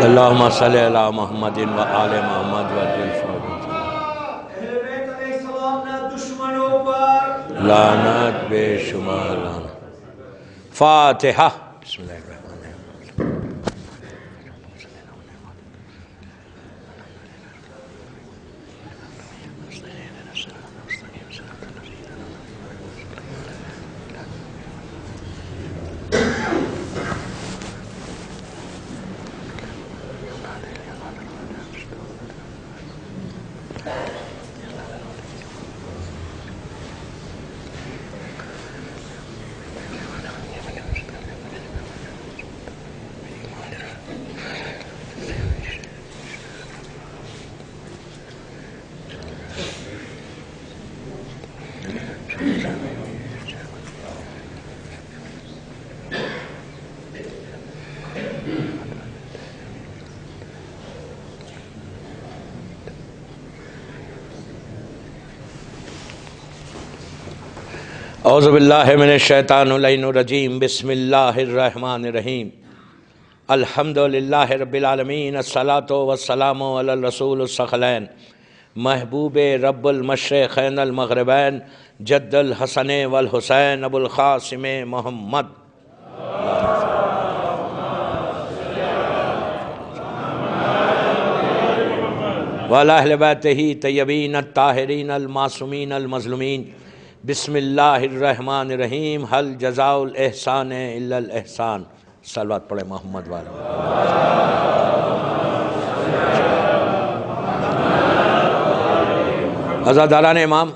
اللہم صلی علی محمد و آل محمد وجل اہل بیت علیہ السلام نے دشمنوں پر لعنت بے شمار لعنت۔ فاتحہ۔ بسم اللہ الرحمن الرحیم۔ اعوذ باللہ من الشیطان اللعین الرجیم۔ بسم اللہ الرحمن الرحیم۔ الحمدللہ رب العالمین، الصلاۃ والسلام علی الرسول الثقلین، محبوب رب المشرقین المغربین، جد الحسن والحسین ابو القاسم محمد۔ وعلی اہل بیتہ طیبین الطاہرین المعصومین المظلومین۔ بسم اللہ الرحمن الرحیم۔ حل جزاء الاحسان الا الاحسان۔ صلوات پڑھے محمد والا۔ عزاداران امام،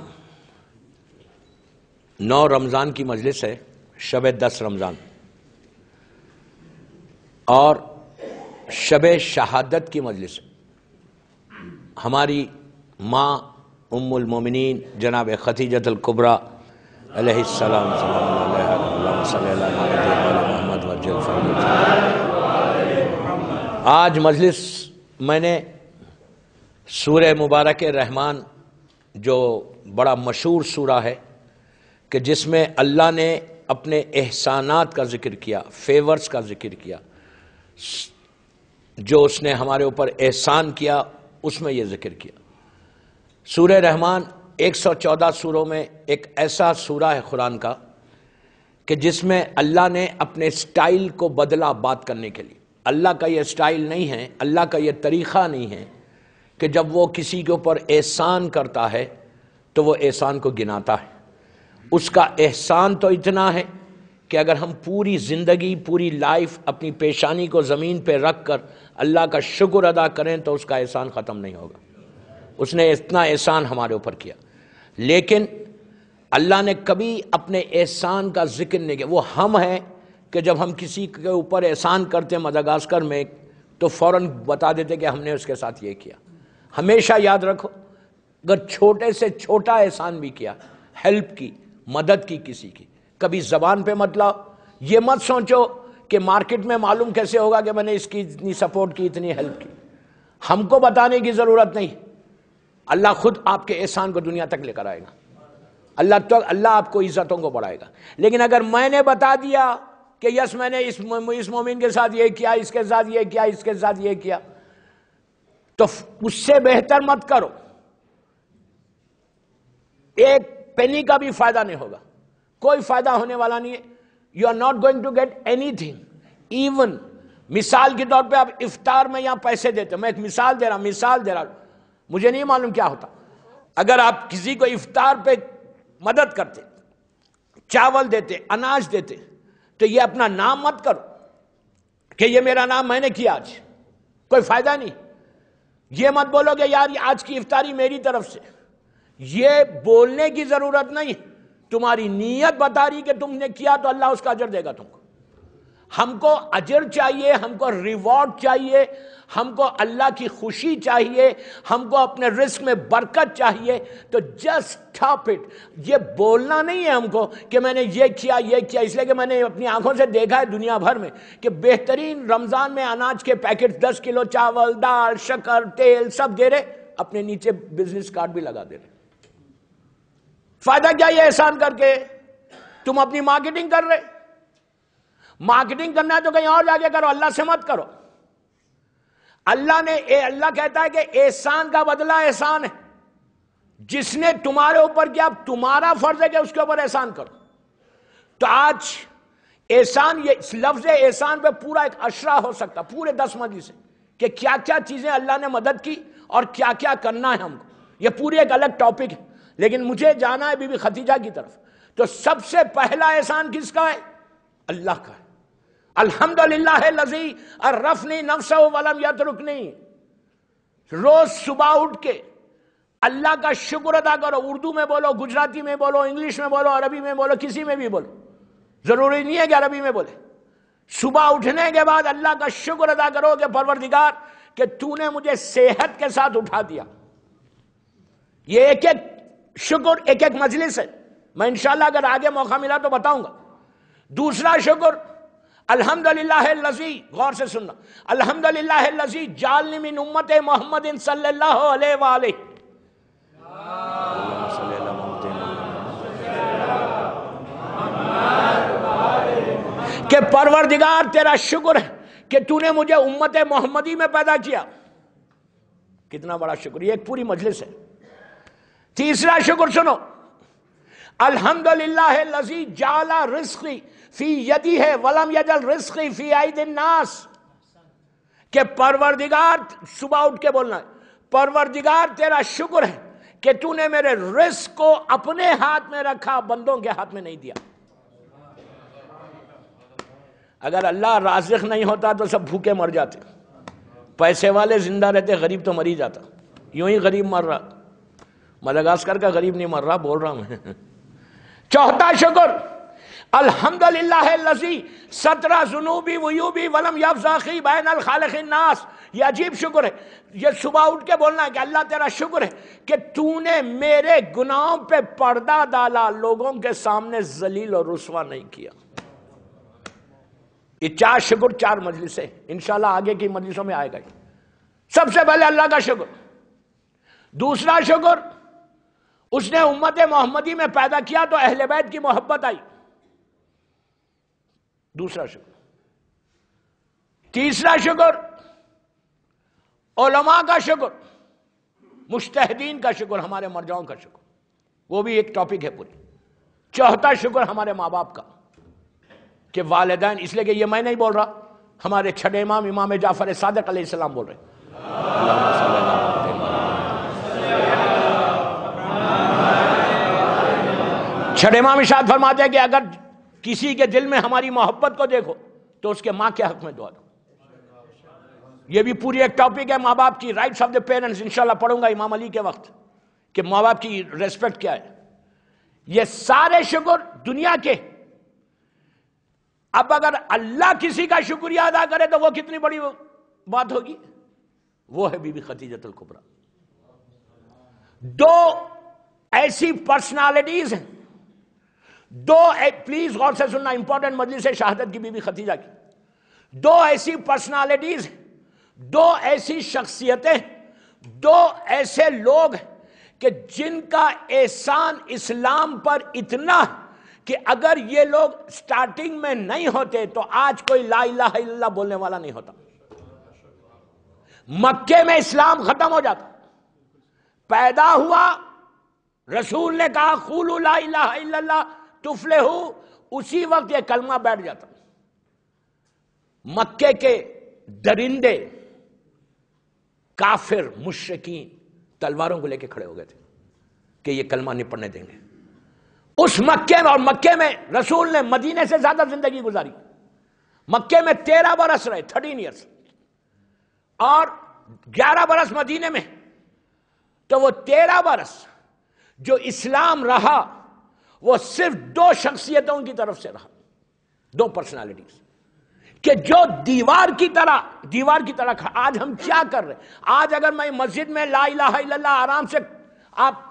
9 رمضان کی مجلس ہے، شب 10 رمضان، اور شب شہادت کی مجلس ہے۔ ہماری ماں ام المومنین جناب خدیجۃ الکبریٰ علیہ السلام، اللہم صلی علی محمد وجل فرمایا۔ آج مجلس میں نے سورہ مبارک رحمان، جو بڑا مشہور سورہ ہے کہ جس میں اللہ نے اپنے احسانات کا ذکر کیا، فیورز کا ذکر کیا، جو اس نے ہمارے اوپر احسان کیا، اس میں یہ ذکر کیا۔ سورہ رحمان 114 سوروں میں ایک ایسا سورہ ہے قرآن کا کہ جس میں اللہ نے اپنے سٹائل کو بدلا بات کرنے کے لیے۔ اللہ کا یہ سٹائل نہیں ہے، اللہ کا یہ طریقہ نہیں ہے کہ جب وہ کسی کے اوپر احسان کرتا ہے تو وہ احسان کو گناتا ہے۔ اس کا احسان تو اتنا ہے کہ اگر ہم پوری زندگی، پوری لائف اپنی پیشانی کو زمین پہ رکھ کر اللہ کا شکر ادا کریں تو اس کا احسان ختم نہیں ہوگا۔ اس نے اتنا احسان ہمارے اوپر کیا، لیکن اللہ نے کبھی اپنے احسان کا ذکر نہیں کیا۔ وہ ہم ہیں کہ جب ہم کسی کے اوپر احسان کرتے ہیں مدغاسکر میں تو فوراً بتا دیتے کہ ہم نے اس کے ساتھ یہ کیا۔ ہمیشہ یاد رکھو، اگر چھوٹے سے چھوٹا احسان بھی کیا، ہیلپ کی، مدد کی کسی کی، کبھی زبان پہ مت لاؤ۔ یہ مت سوچو کہ مارکیٹ میں معلوم کیسے ہوگا کہ میں نے اس کی اتنی سپورٹ کی، اتنی ہیلپ کی۔ ہم کو بتانے کی ضرورت نہیں، اللہ خود آپ کے احسان کو دنیا تک لے کر آئے گا۔ اللہ آپ کو عزتوں کو بڑھائے گا۔ لیکن اگر میں نے بتا دیا کہ یس میں نے اس مومن کے ساتھ یہ کیا، اس کے ساتھ یہ کیا، اس کے ساتھ یہ کیا، تو اس سے بہتر مت کرو۔ ایک پینی کا بھی فائدہ نہیں ہوگا، کوئی فائدہ ہونے والا نہیں ہے۔ You are not going to get anything. Even مثال کے طور پہ آپ افطار میں یہاں پیسے دیتے، میں ایک مثال دے رہا ہوں، مجھے نہیں معلوم کیا ہوتا۔ اگر آپ کسی کو افطار پہ مدد کرتے، چاول دیتے، اناج دیتے، تو یہ اپنا نام مت کرو کہ یہ میرا نام میں نے کیا، آج کوئی فائدہ نہیں۔ یہ مت بولو کہ یار آج کی افطاری میری طرف سے، یہ بولنے کی ضرورت نہیں۔ تمہاری نیت بتا رہی کہ تم نے کیا تو اللہ اس کا اجر دے گا تم کو۔ ہم کو اجر چاہیے، ہم کو ریوارڈ چاہیے، ہم کو اللہ کی خوشی چاہیے، ہم کو اپنے رزق میں برکت چاہیے۔ تو جسٹ اسٹاپ اٹ۔ یہ بولنا نہیں ہے ہم کو کہ میں نے یہ کیا یہ کیا، اس لیے کہ میں نے اپنی آنکھوں سے دیکھا ہے دنیا بھر میں کہ بہترین رمضان میں اناج کے پیکٹ 10 کلو چاول، دال، شکر، تیل سب دے رہے، اپنے نیچے بزنس کارڈ بھی لگا دے رہے۔ فائدہ کیا یہ احسان کر کے؟ تم اپنی مارکیٹنگ کر رہے۔ مارکیٹنگ کرنا ہے تو کہیں اور جا کے کرو، اللہ سے مت کرو۔ اللہ کہتا ہے کہ احسان کا بدلہ احسان ہے. جس نے تمہارے اوپر کیا تمہارا فرض ہے کہ اس کے اوپر احسان کرو. تو آج احسان، یہ لفظ احسان پہ پورا ایک اشرا ہو سکتا پورے 10 مجلس سے کہ کیا کیا چیزیں اللہ نے مدد کی اور کیا کیا کرنا ہے ہم کو. یہ پوری ایک الگ ٹاپک ہے، لیکن مجھے جانا ہے بی بی خدیجہ کی طرف. تو سب سے پہلا احسان کس کا ہے؟ اللہ کا ہے. الحمدللہ الذی عرفنی نفسہ ولم یترکنی. روز صبح اٹھ کے اللہ کا شکر ادا کرو. اردو میں بولو، گجراتی میں بولو، انگلش میں بولو، عربی میں بولو، کسی میں بھی بولو، ضروری نہیں ہے کہ عربی میں بولے. صبح اٹھنے کے بعد اللہ کا شکر ادا کرو کہ پروردگار کہ تو نے مجھے صحت کے ساتھ اٹھا دیا. یہ ایک ایک شکر ایک ایک مجلس ہے. میں انشاءاللہ اگر آگے موقع ملا تو بتاؤں گا. دوسرا شکر الحمدللہ الذی، غور سے سننا، الحمدللہ الذی جعلنی من امت محمد صلی اللہ علیہ وآلہ. کہ پروردگار تیرا شکر ہے کہ تو نے مجھے امت محمدی میں پیدا کیا. کتنا بڑا شکر، یہ ایک پوری مجلس ہے. تیسرا شکر سنو، الحمدللہ الذی جعل رزقی فی یدی ہے ولم یجعل رزقی فی ایدی الناس. کہ پروردگار، صبح اٹھ کے بولنا ہے، پروردگار تیرا شکر ہے کہ تو نے میرے رزق کو اپنے ہاتھ میں رکھا، بندوں کے ہاتھ میں نہیں دیا. اگر اللہ رازق نہیں ہوتا تو سب بھوکے مر جاتے. پیسے والے زندہ رہتے، غریب تو مر ہی جاتا. یوں ہی غریب مر رہا، مدغاسکر کا غریب نہیں مر رہا، بول رہا میں. چوتھا شکر الحمدللہ الذی ستر ذنوبی وعیوبی ولم یفضحنی بین الخالق الناس. یہ عجیب شکر ہے. یہ صبح اٹھ کے بولنا ہے کہ اللہ تیرا شکر ہے کہ تو نے میرے گناہوں پہ پردہ ڈالا، لوگوں کے سامنے ذلیل اور رسوا نہیں کیا. یہ 4 شکر 4 مجلسیں انشاءاللہ آگے کی مجلسوں میں آئے گا. سب سے پہلے اللہ کا شکر. دوسرا شکر، اس نے امت محمدی میں پیدا کیا تو اہل بیت کی محبت آئی. دوسرا شکر. تیسرا شکر علماء کا شکر، مجتہدین کا شکر، ہمارے مرجعوں کا شکر، وہ بھی ایک ٹاپک ہے پوری. چوتھا شکر ہمارے ماں باپ کا کہ والدین، اس لیے کہ یہ میں نہیں بول رہا، ہمارے چھٹے امام امام جعفر صادق علیہ السلام بول رہے ہیں. چھٹے امام ارشاد فرماتے ہیں کہ اگر کسی کے دل میں ہماری محبت کو دیکھو تو اس کے ماں کے حق میں دعا دو. یہ بھی پوری ایک ٹاپک ہے ماں باپ کی رائٹس آف دا پیرنٹس. انشاءاللہ پڑھوں گا امام علی کے وقت کہ ماں باپ کی ریسپیکٹ کیا ہے. یہ سارے شکر دنیا کے. اب اگر اللہ کسی کا شکریہ ادا کرے تو وہ کتنی بڑی بات ہوگی. وہ ہے بی بی خدیجہ الکبریٰ. 2 ایسی پرسنالٹیز ہیں، 2 پلیز غور سے سننا، امپورٹنٹ مجلس ہے شہادت کی بی بی خدیجہ کی. 2 ایسی پرسنالٹیز ہیں، 2 ایسی شخصیتیں، 2 ایسے لوگ ہیں کہ جن کا احسان اسلام پر اتنا ہے کہ اگر یہ لوگ سٹارٹنگ میں نہیں ہوتے تو آج کوئی لا الہ الا اللہ بولنے والا نہیں ہوتا. مکے میں اسلام ختم ہو جاتا. پیدا ہوا، رسول نے کہا قولوا لا الہ الا اللہ تفلحوا، اسی وقت یہ کلمہ بیٹھ جاتا. مکے کے درندے کافر مشرکین تلواروں کو لے کے کھڑے ہو گئے تھے کہ یہ کلمہ نہیں پڑھنے دیں گے. اس مکے میں، اور مکے میں رسول نے مدینے سے زیادہ زندگی گزاری. مکے میں 13 برس رہے، 13 ایئرس، اور 11 برس مدینے میں. تو وہ 13 برس جو اسلام رہا وہ صرف 2 شخصیتوں کی طرف سے رہا، 2 پرسنالٹیز کہ جو دیوار کی طرح کھڑا. آج ہم کیا کر رہے ہیں؟ آج اگر میں مسجد میں لا الہ الا اللہ آرام سے آپ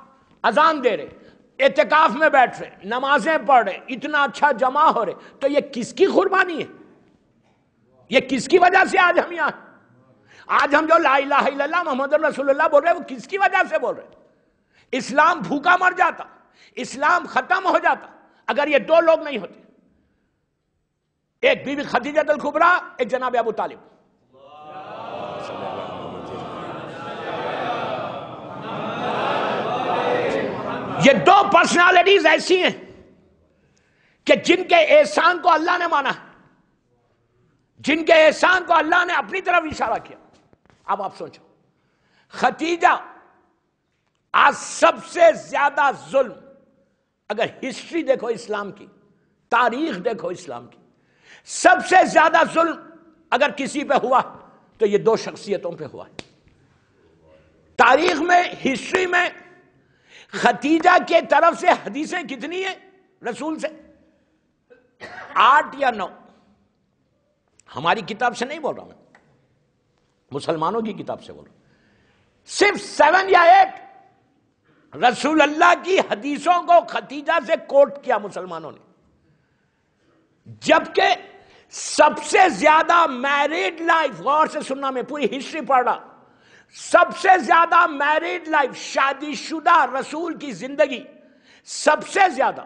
اذان دے رہے، اعتکاف میں بیٹھ رہے، نمازیں پڑھ رہے، اتنا اچھا جمع ہو رہے، تو یہ کس کی قربانی ہے؟ یہ کس کی وجہ سے آج ہم یہاں؟ آج ہم جو لا الہ الا اللہ محمد رسول اللہ بول رہے ہیں وہ کس کی وجہ سے بول رہے ہیں؟ اسلام بھوکا مر جاتا، اسلام ختم ہو جاتا اگر یہ 2 لوگ نہیں ہوتے. ایک بی بی خدیجہ الکبریٰ، ایک جناب ابو طالب. یہ دو پرسنالٹیز ایسی ہیں کہ جن کے احسان کو اللہ نے مانا، جن کے احسان کو اللہ نے اپنی طرف اشارہ کیا۔ اب آپ سوچو، ختیجہ آج سب سے زیادہ ظلم، اگر ہسٹری دیکھو اسلام کی، تاریخ دیکھو اسلام کی، سب سے زیادہ ظلم اگر کسی پہ ہوا تو یہ دو شخصیتوں پہ ہوا ہے۔ تاریخ میں، ہسٹری میں ختیجہ کے طرف سے حدیثیں کتنی ہیں رسول سے؟ 8 یا 9۔ ہماری کتاب سے نہیں بول رہا میں، مسلمانوں کی کتاب سے بول رہا ہوں۔ صرف 7 یا 8 رسول اللہ کی حدیثوں کو ختیجہ سے کوٹ کیا مسلمانوں نے، جبکہ سب سے زیادہ میریڈ لائف، غور سے سننا، میں پوری ہسٹری پڑھ رہا، سب سے زیادہ میریڈ لائف، شادی شدہ رسول کی زندگی سب سے زیادہ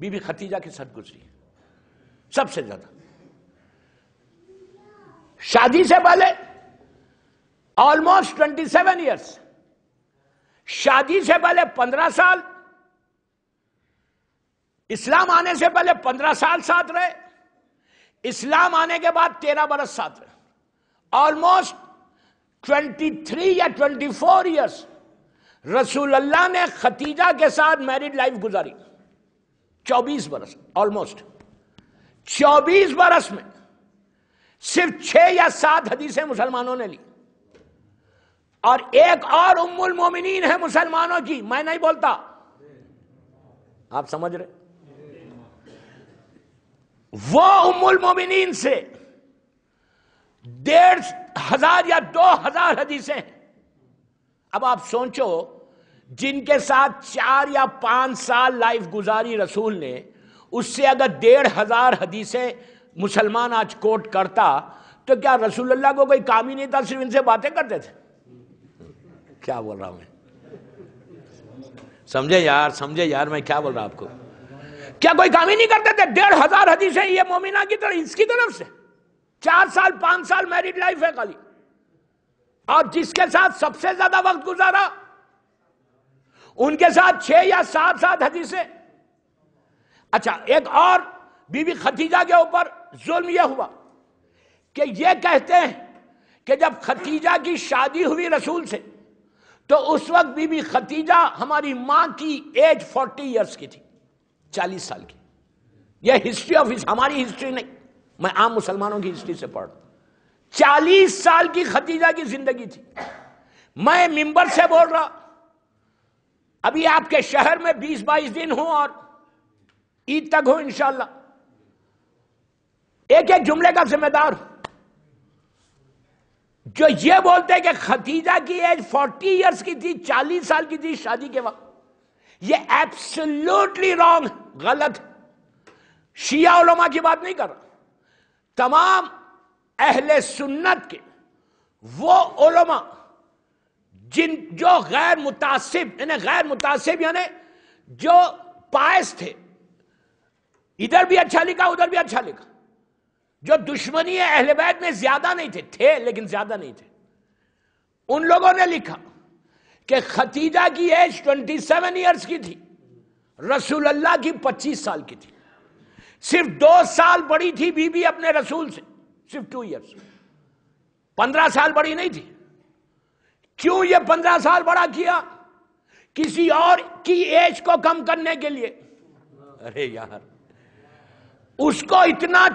بی بی ختیجہ کے ساتھ گزری، سب سے زیادہ۔ شادی سے پہلے آلموسٹ 27 ایئرس، شادی سے پہلے 15 سال، اسلام آنے سے پہلے 15 سال ساتھ رہے، اسلام آنے کے بعد 13 برس ساتھ رہے، آلموسٹ 23 یا 24 ایئرس رسول اللہ نے ختیجہ کے ساتھ میریڈ لائف گزاری، 24 برس، آلموسٹ 24 برس میں صرف 6 یا 7 حدیثیں مسلمانوں نے لی، اور ایک اور ام المومنین ہے مسلمانوں کی، میں نہیں بولتا، آپ سمجھ رہے، وہ ام المومنین سے 1,500 یا 2,000 حدیثیں ہیں۔ اب آپ سوچو، جن کے ساتھ 4 یا 5 سال لائف گزاری رسول نے، اس سے اگر 1,500 حدیثیں مسلمان آج کوٹ کرتا تو کیا رسول اللہ کو کوئی کام ہی نہیں تھا، صرف ان سے باتیں کرتے تھے؟ کیا بول رہا ہوں میں؟ سمجھے یار میں کیا بول رہا ہوں آپ کو؟ کیا کوئی کام ہی نہیں کرتے تھے؟ 1,500 حدیثیں یہ مومنہ کی طرف، اس کی طرف سے 4 سال 5 سال میریڈ لائف ہے خالی، اور جس کے ساتھ سب سے زیادہ وقت گزارا ان کے ساتھ 6 یا 7 حدیثیں۔ اچھا، ایک اور بی بی ختیجہ کے اوپر ظلم یہ ہوا کہ یہ کہتے ہیں کہ جب ختیجہ کی شادی ہوئی رسول سے تو اس وقت بی بی ختیجہ ہماری ماں کی ایج 40 ایئرس کی تھی، 40 سال کی۔ یہ ہسٹری آف ہماری ہسٹری نہیں، میں عام مسلمانوں کی ہسٹری سے پڑھ رہا ہوں۔ 40 سال کی ختیجہ کی زندگی تھی۔ میں ممبر سے بول رہا، ابھی آپ کے شہر میں 20-22 دن ہوں اور عید تک ہوں انشاءاللہ، ایک ایک جملے کا ذمہ دار ہوں۔ جو یہ بولتے ہیں کہ ختیجہ کی ایج 40 ایئرس کی تھی، 40 سال کی تھی شادی کے وقت، یہ ایبسلیوٹلی رانگ، غلط۔ شیعہ علماء کی بات نہیں کر رہا، تمام اہل سنت کے وہ علماء جو غیر متعصب، یعنی جو پائس تھے، ادھر بھی اچھا لکھا ادھر بھی اچھا لکھا، جو دشمنی اہل بیت میں زیادہ نہیں تھے لیکن زیادہ نہیں تھے، ان لوگوں نے لکھا کہ ختیجہ کی ایج 27 ایئرس کی تھی، رسول اللہ کی 25 سال کی تھی، صرف 2 سال بڑی تھی بی بی اپنے رسول سے، صرف 2 ایئرس، 15 سال بڑی نہیں تھی۔ کیوں یہ 15 سال بڑا کیا؟ کسی اور کی ایج کو کم کرنے کے لیے۔ ارے یار، اس کو اتنا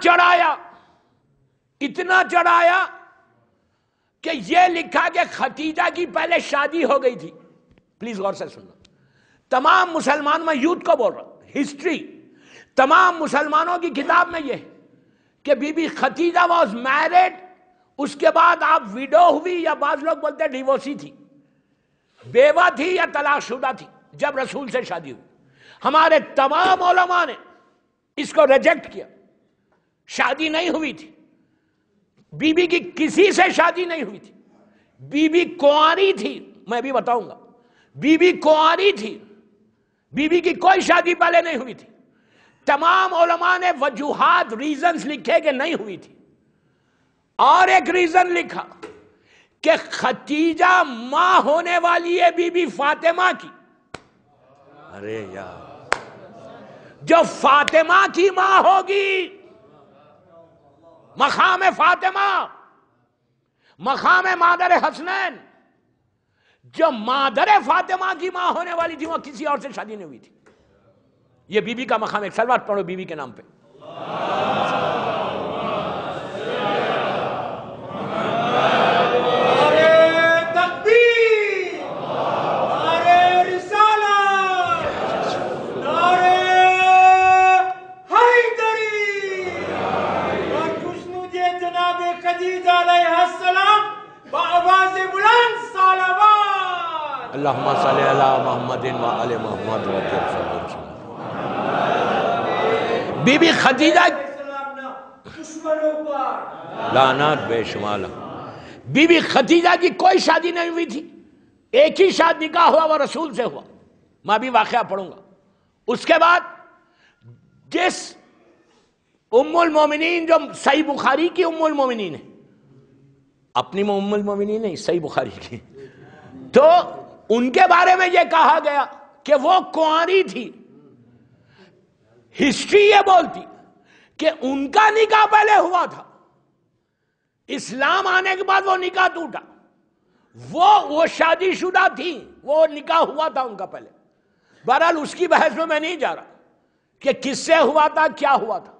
چڑھایا کہ یہ لکھا کہ ختیجہ کی پہلے شادی ہو گئی تھی۔ پلیز غور سے سننا، تمام مسلمان، میں یوتھ کو بول رہا ہوں، ہسٹری تمام مسلمانوں کی کتاب میں یہ کہ Bibi be Khadija was married, اس کے بعد آپ ویڈو ہوئی، یا بعض لوگ بولتے ہیں ڈیورسی تھی، بیوہ تھی یا طلاق شدہ تھی جب رسول سے شادی ہوئی۔ ہمارے تمام علماء نے اس کو ریجیکٹ کیا، شادی نہیں ہوئی تھی، بی بی کی کسی سے شادی نہیں ہوئی تھی، بی بی کنواری تھی، میں بھی بتاؤں گا، بی بی کنواری تھی، بی بی کی کوئی شادی پہلے نہیں ہوئی تھی۔ تمام علماء نے وجوہات، ریزنز لکھے کہ نہیں ہوئی تھی، اور ایک ریزن لکھا کہ ختیجہ ماں ہونے والی ہے بی بی فاطمہ کی، ارے یار، جو فاطمہ کی ماں ہوگی، مقام فاطمہ، مقام مادر حسنین، جو مادر فاطمہ کی ماں ہونے والی تھی وہ کسی اور سے شادی نہیں ہوئی تھی. یہ بی بی کا مقام. ایک صلوات پڑھو بی بی کے نام پہ. اللہم صلی علی محمد و آل محمد بی بی خدیجہ لعنات بے شمار. بی بی خدیجہ کی کوئی شادی نہیں ہوئی تھی. ایک ہی شادی نکاح ہوا وہ رسول سے ہوا. میں بھی واقعہ پڑھوں گا. اس کے بعد جس ام المومنین جو صحیح بخاری کی ام المومنین ہے، اپنی ام المومنین نہیں، صحیح بخاری کی، تو ان کے بارے میں یہ کہا گیا کہ وہ کنواری تھی. ہسٹری یہ بولتی کہ ان کا نکاح پہلے ہوا تھا، اسلام آنے کے بعد وہ نکاح ٹوٹا. وہ شادی شدہ تھی، وہ نکاح ہوا تھا ان کا پہلے. بہرحال اس کی بحث میں نہیں جا رہا کہ کس سے ہوا تھا، کیا ہوا تھا.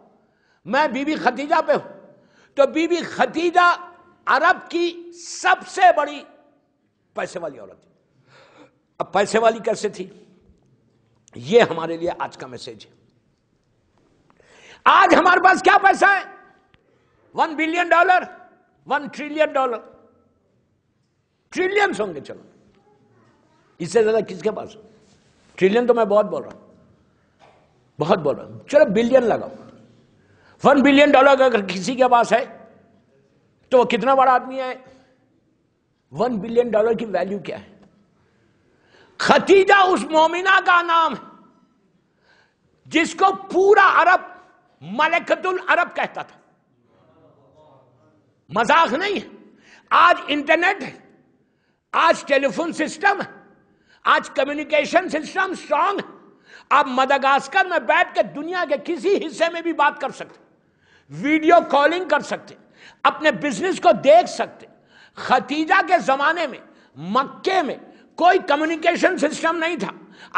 میں بی بی خدیجہ پہ ہوں. تو بی بی خدیجہ عرب کی سب سے بڑی پیسے والی عورت تھی. اب پیسے والی کیسے تھی، یہ ہمارے لیے آج کا میسج ہے. آج ہمارے پاس کیا پیسہ ہے؟ $1 بلین، $1 ٹریلین. ٹریلینز ہوں گے. چلو اس سے زیادہ کس کے پاس؟ ٹریلین تو میں بہت بول رہا ہوں، بہت بول رہا ہوں. چلو بلین لگاؤ. $1 بلین اگر کسی کے پاس ہے تو وہ کتنا بڑا آدمی ہے؟ $1 بلین کی ویلیو کیا ہے؟ خدیجہ اس مومنہ کا نام ہے جس کو پورا عرب ملکۃ العرب کہتا تھا. مذاق نہیں ہے. آج انٹرنیٹ ہے، آج ٹیلی فون سسٹم ہے، آج کمیونیکیشن سسٹم سٹرانگ ہے. آپ مدغاسکر میں بیٹھ کے دنیا کے کسی حصے میں بھی بات کر سکتے، ویڈیو کالنگ کر سکتے، اپنے بزنس کو دیکھ سکتے. خدیجہ کے زمانے میں مکے میں کوئی کمیونیکیشن سسٹم نہیں تھا.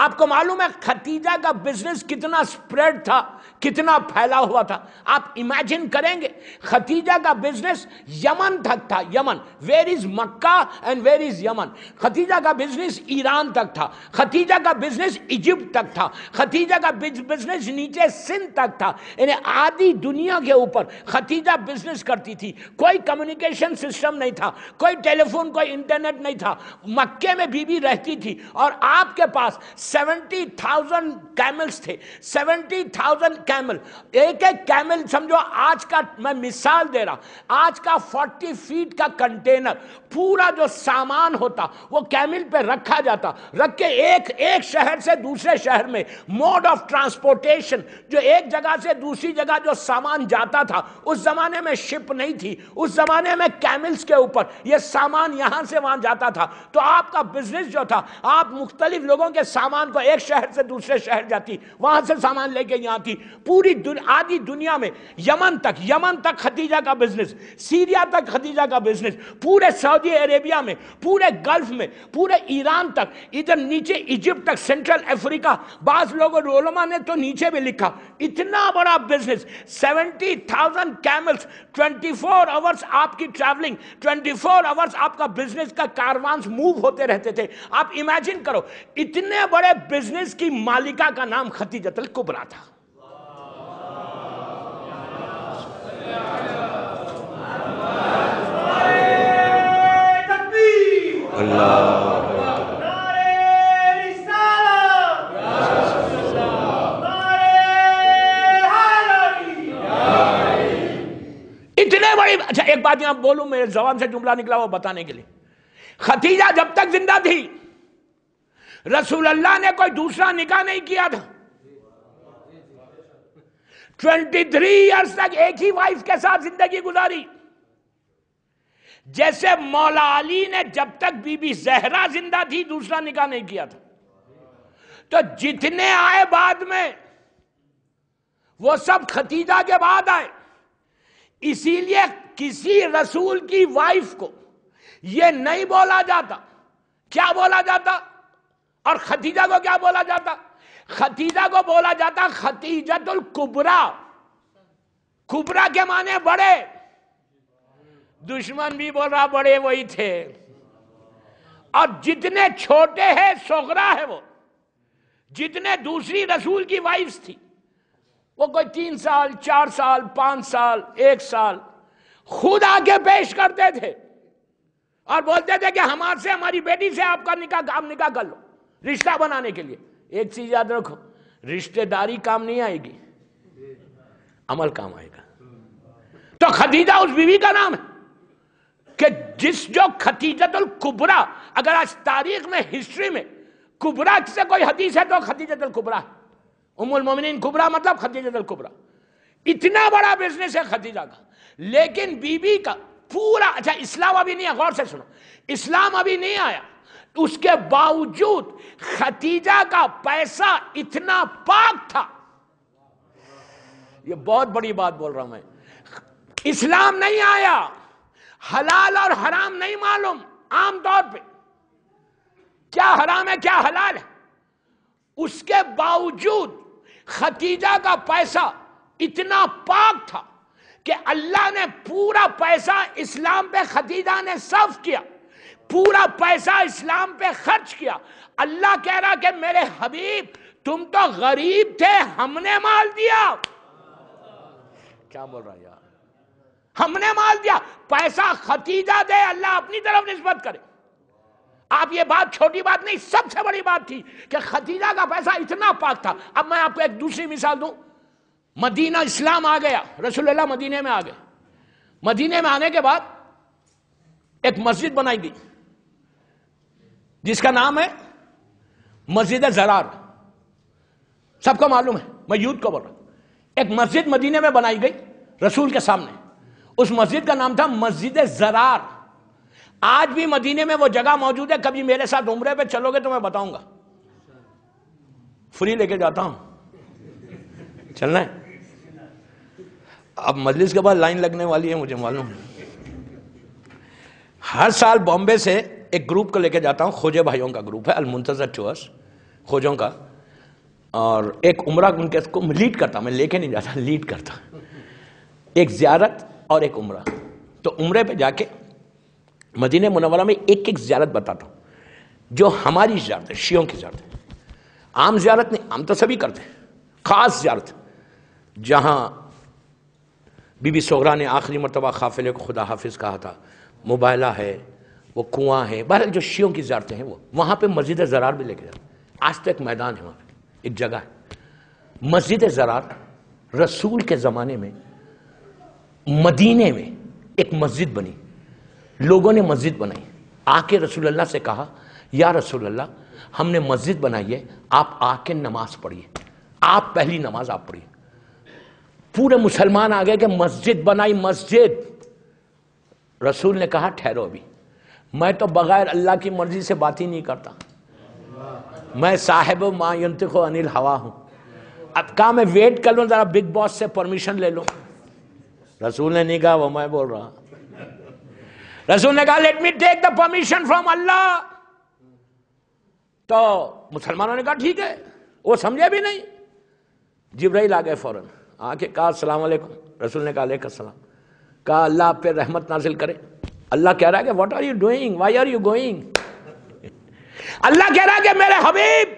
آپ کو معلوم ہے خدیجہ کا بزنس کتنا سپریڈ تھا، کتنا پھیلا ہوا تھا. آپ امیجن کریں گے خدیجہ کا بزنس یمن تک تھا. Yemen, where is Mecca and where is Yemen. Khadija کا بزنس ایران تک تھا. خدیجہ کا بزنس ایجپٹ تک تھا. خدیجہ کا بزنس نیچے سندھ تک تھا. یعنی آدھی دنیا کے اوپر خدیجہ بزنس کرتی تھی. کوئی کمیونیکیشن سسٹم نہیں تھا، کوئی ٹیلی فون، کوئی انٹرنیٹ نہیں تھا. مکے میں بی بی رہتی تھی اور آپ کے پاس 70,000 کیملز تھے. 70,000 کیمل. ایک ایک کیمل سمجھو آج کا، میں مثال دے رہا، آج کا 40 فیٹ کا کنٹینر، پورا جو سامان ہوتا وہ کیمل پہ رکھا جاتا. رکھ کے ایک شہر سے دوسرے شہر میں موڈ آف ٹرانسپورٹیشن، جو ایک جگہ سے دوسری جگہ جو سامان جاتا تھا. اس زمانے میں شپ نہیں تھی، اس زمانے میں کیملز کے اوپر یہ سامان یہاں سے وہاں جاتا تھا. تو آپ کا بزنس جو تھا، آپ مختلف لوگوں کے سامان کو ایک شہر سے دوسرے شہر جاتی، وہاں سے سامان لے کے یہاں تھی. پوری آدھی دنیا میں یمن تک خدیجہ کا بزنس، سیریا تک خدیجہ کا بزنس، پورے سعودی عربیہ میں، پورے گلف میں، پورے ایران تک، ادھر نیچے ایجپٹ تک، سینٹرل افریقہ. بعض لوگوں علماء نے تو نیچے بھی لکھا اتنا بڑا بزنس. 70,000 کیملز، 24 آورز آپ کی ٹریولنگ، 24 آورز آپ کا بزنس کا کاروانز موو ہوتے رہتے تھے. آپ امیجن کرو اتنے بڑے بزنس کی مالکہ کا نام خدیجۃ الکبریٰ تھا. اتنے بڑی. اچھا ایک بات یہاں بولوں، میرے زبان سے جملہ نکلا وہ بتانے کے لیے. خدیجہ جب تک زندہ تھی رسول اللہ نے کوئی دوسرا نکاح نہیں کیا تھا. 23 ایئرز تک ایک ہی وائف کے ساتھ زندگی گزاری. جیسے مولا علی نے جب تک بی بی زہرا زندہ تھی دوسرا نکاح نہیں کیا تھا. تو جتنے آئے بعد میں وہ سب ختیجہ کے بعد آئے. اسی لیے کسی رسول کی وائف کو یہ نہیں بولا جاتا. کیا بولا جاتا؟ اور ختیجہ کو کیا بولا جاتا؟ ختیجہ کو بولا جاتا ختیجۃ الکبریٰ. کبریٰ کے معنی بڑے. دشمن بھی بول رہا بڑے وہی تھے. اور جتنے چھوٹے ہیں صغریٰ ہے وہ. جتنے دوسری رسول کی وائفز تھی وہ کوئی 3 سال 4 سال 5 سال 1 سال خود آ کے پیش کرتے تھے اور بولتے تھے کہ ہمارے سے ہماری بیٹی سے آپ کا نکاح کر لو رشتہ بنانے کے لیے. ایک چیز یاد رکھو، رشتہ داری کام نہیں آئے گی، عمل کام آئے گا. تو ختیجہ اس بیوی کا نام ہے کہ جو ختیجۃ الکبریٰ. اگر آج تاریخ میں ہسٹری میں کبریٰ سے کوئی حدیث ہے تو ختیجۃ الکبریٰ ہے. ام المومنین کبریٰ مطلب ختیجۃ الکبریٰ. اتنا بڑا بزنس ہے ختیجہ کا. لیکن بی بی کا پورا اچھا اسلام ابھی نہیں ہے، غور سے سنو، اسلام ابھی نہیں آیا. اس کے باوجود ختیجہ کا پیسہ اتنا پاک تھا. یہ بہت بڑی بات بول رہا ہوں میں. اسلام نہیں آیا، حلال اور حرام نہیں معلوم. عام طور پہ کیا حرام ہے کیا حلال ہے. اس کے باوجود ختیجہ کا پیسہ اتنا پاک تھا کہ اللہ نے پورا پیسہ اسلام پہ ختیجہ نے صرف کیا، پورا پیسہ اسلام پہ خرچ کیا. اللہ کہہ رہا کہ میرے حبیب تم تو غریب تھے، ہم نے مال دیا. کیا بول رہا یار؟ ہم نے مال دیا. پیسہ ختیجہ دے، اللہ اپنی طرف نسبت کرے. آپ یہ بات چھوٹی بات نہیں، سب سے بڑی بات تھی کہ ختیجہ کا پیسہ اتنا پاک تھا. اب میں آپ کو ایک دوسری مثال دوں. مدینہ اسلام آ گیا، رسول اللہ مدینے میں آ گئے. مدینے میں آنے کے بعد ایک مسجد بنائی گئی جس کا نام ہے مسجد زرار. سب کو معلوم ہے، میں یوتھ کو بول رہا ہوں. ایک مسجد مدینے میں بنائی گئی رسول کے سامنے. اس مسجد کا نام تھا مسجد زرار. آج بھی مدینے میں وہ جگہ موجود ہے. کبھی میرے ساتھ عمرے پہ چلو گے تو میں بتاؤں گا، فری لے کے جاتا ہوں. چلنا ہے؟ اب مجلس کے بعد لائن لگنے والی ہے مجھے معلوم ہے. ہر سال بامبے سے ایک گروپ کو لے کے جاتا ہوں. خوجے بھائیوں کا گروپ ہے، المنتظر ٹورس خوجوں کا. اور ایک عمرہ ان کے کو لیڈ کرتا، میں لے کے نہیں جاتا، لیڈ کرتا. ایک زیارت اور ایک عمرہ. تو عمرے پہ جا کے مدینہ منورہ میں ایک ایک زیارت بتاتا ہوں جو ہماری زیارت ہے، شیعوں کی زیارت ہے. عام زیارت نہیں، عام تو سبھی کرتے ہیں. خاص زیارت جہاں بی بی سغرا نے آخری مرتبہ قافلے کو خدا حافظ کہا تھا، مباہلہ ہے، وہ کنواں ہے. بہرحال جو شیعوں کی زیارتیں ہیں وہ وہاں پہ مسجد زرار بھی لے کے جاتے. آج تو ایک میدان ہے وہاں پہ، ایک جگہ ہے مسجد زرار. رسول کے زمانے میں مدینے میں ایک مسجد بنی. لوگوں نے مسجد بنائی، آ کے رسول اللہ سے کہا یا رسول اللہ ہم نے مسجد بنائی ہے، آپ آ کے نماز پڑھیے، آپ پہلی نماز آپ پڑھیے. پورے مسلمان آ گئے کہ مسجد بنائی مسجد. رسول نے کہا ٹھہرو ابھی، میں تو بغیر اللہ کی مرضی سے بات ہی نہیں کرتا، میں صاحب ما ینطق عن الہوا ہوں. اب کہا میں ویٹ کر لوں، ذرا بگ باس سے پرمیشن لے لوں. رسول نے نہیں کہا وہ میں بول رہا. رسول نے کہا let me take the permission from اللہ. تو مسلمانوں نے کہا ٹھیک ہے. وہ سمجھے بھی نہیں. جبرائیل آ گئے فوراً، آ کے کہا السلام علیکم. رسول نے کہا علیکم السلام. کہا اللہ آپ پہ رحمت نازل کرے. اللہ کہہ رہا ہے کہ what are you doing, why are you going. اللہ کہہ رہا ہے کہ میرے حبیب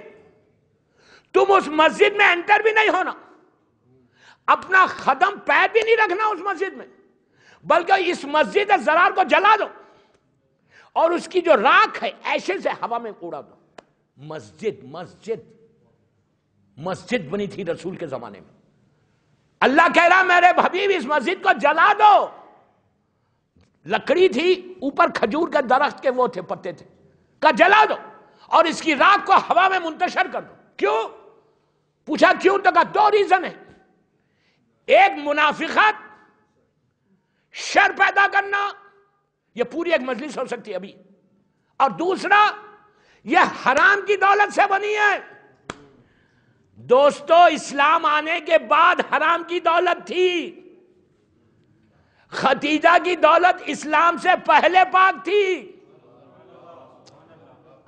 تم اس مسجد میں انٹر بھی نہیں ہونا، اپنا قدم پیر بھی نہیں رکھنا اس مسجد میں، بلکہ اس مسجد زرار کو جلا دو اور اس کی جو راکھ ہے ایشے سے ہوا میں اڑا دو. مسجد بنی تھی رسول کے زمانے میں. اللہ کہہ رہا میرے حبیب اس مسجد کو جلا دو. لکڑی تھی، اوپر کھجور کے درخت کے وہ تھے پتے تھے، کہا جلا دو اور اس کی راکھ کو ہوا میں منتشر کر دو. کیوں؟ پوچھا کیوں؟ تو کہا دو ریزن ہے. ایک منافقت، شر پیدا کرنا، یہ پوری ایک مجلس ہو سکتی ہے ابھی. اور دوسرا یہ حرام کی دولت سے بنی ہے. دوستو اسلام آنے کے بعد حرام کی دولت تھی، ختیجہ کی دولت اسلام سے پہلے پاک تھی.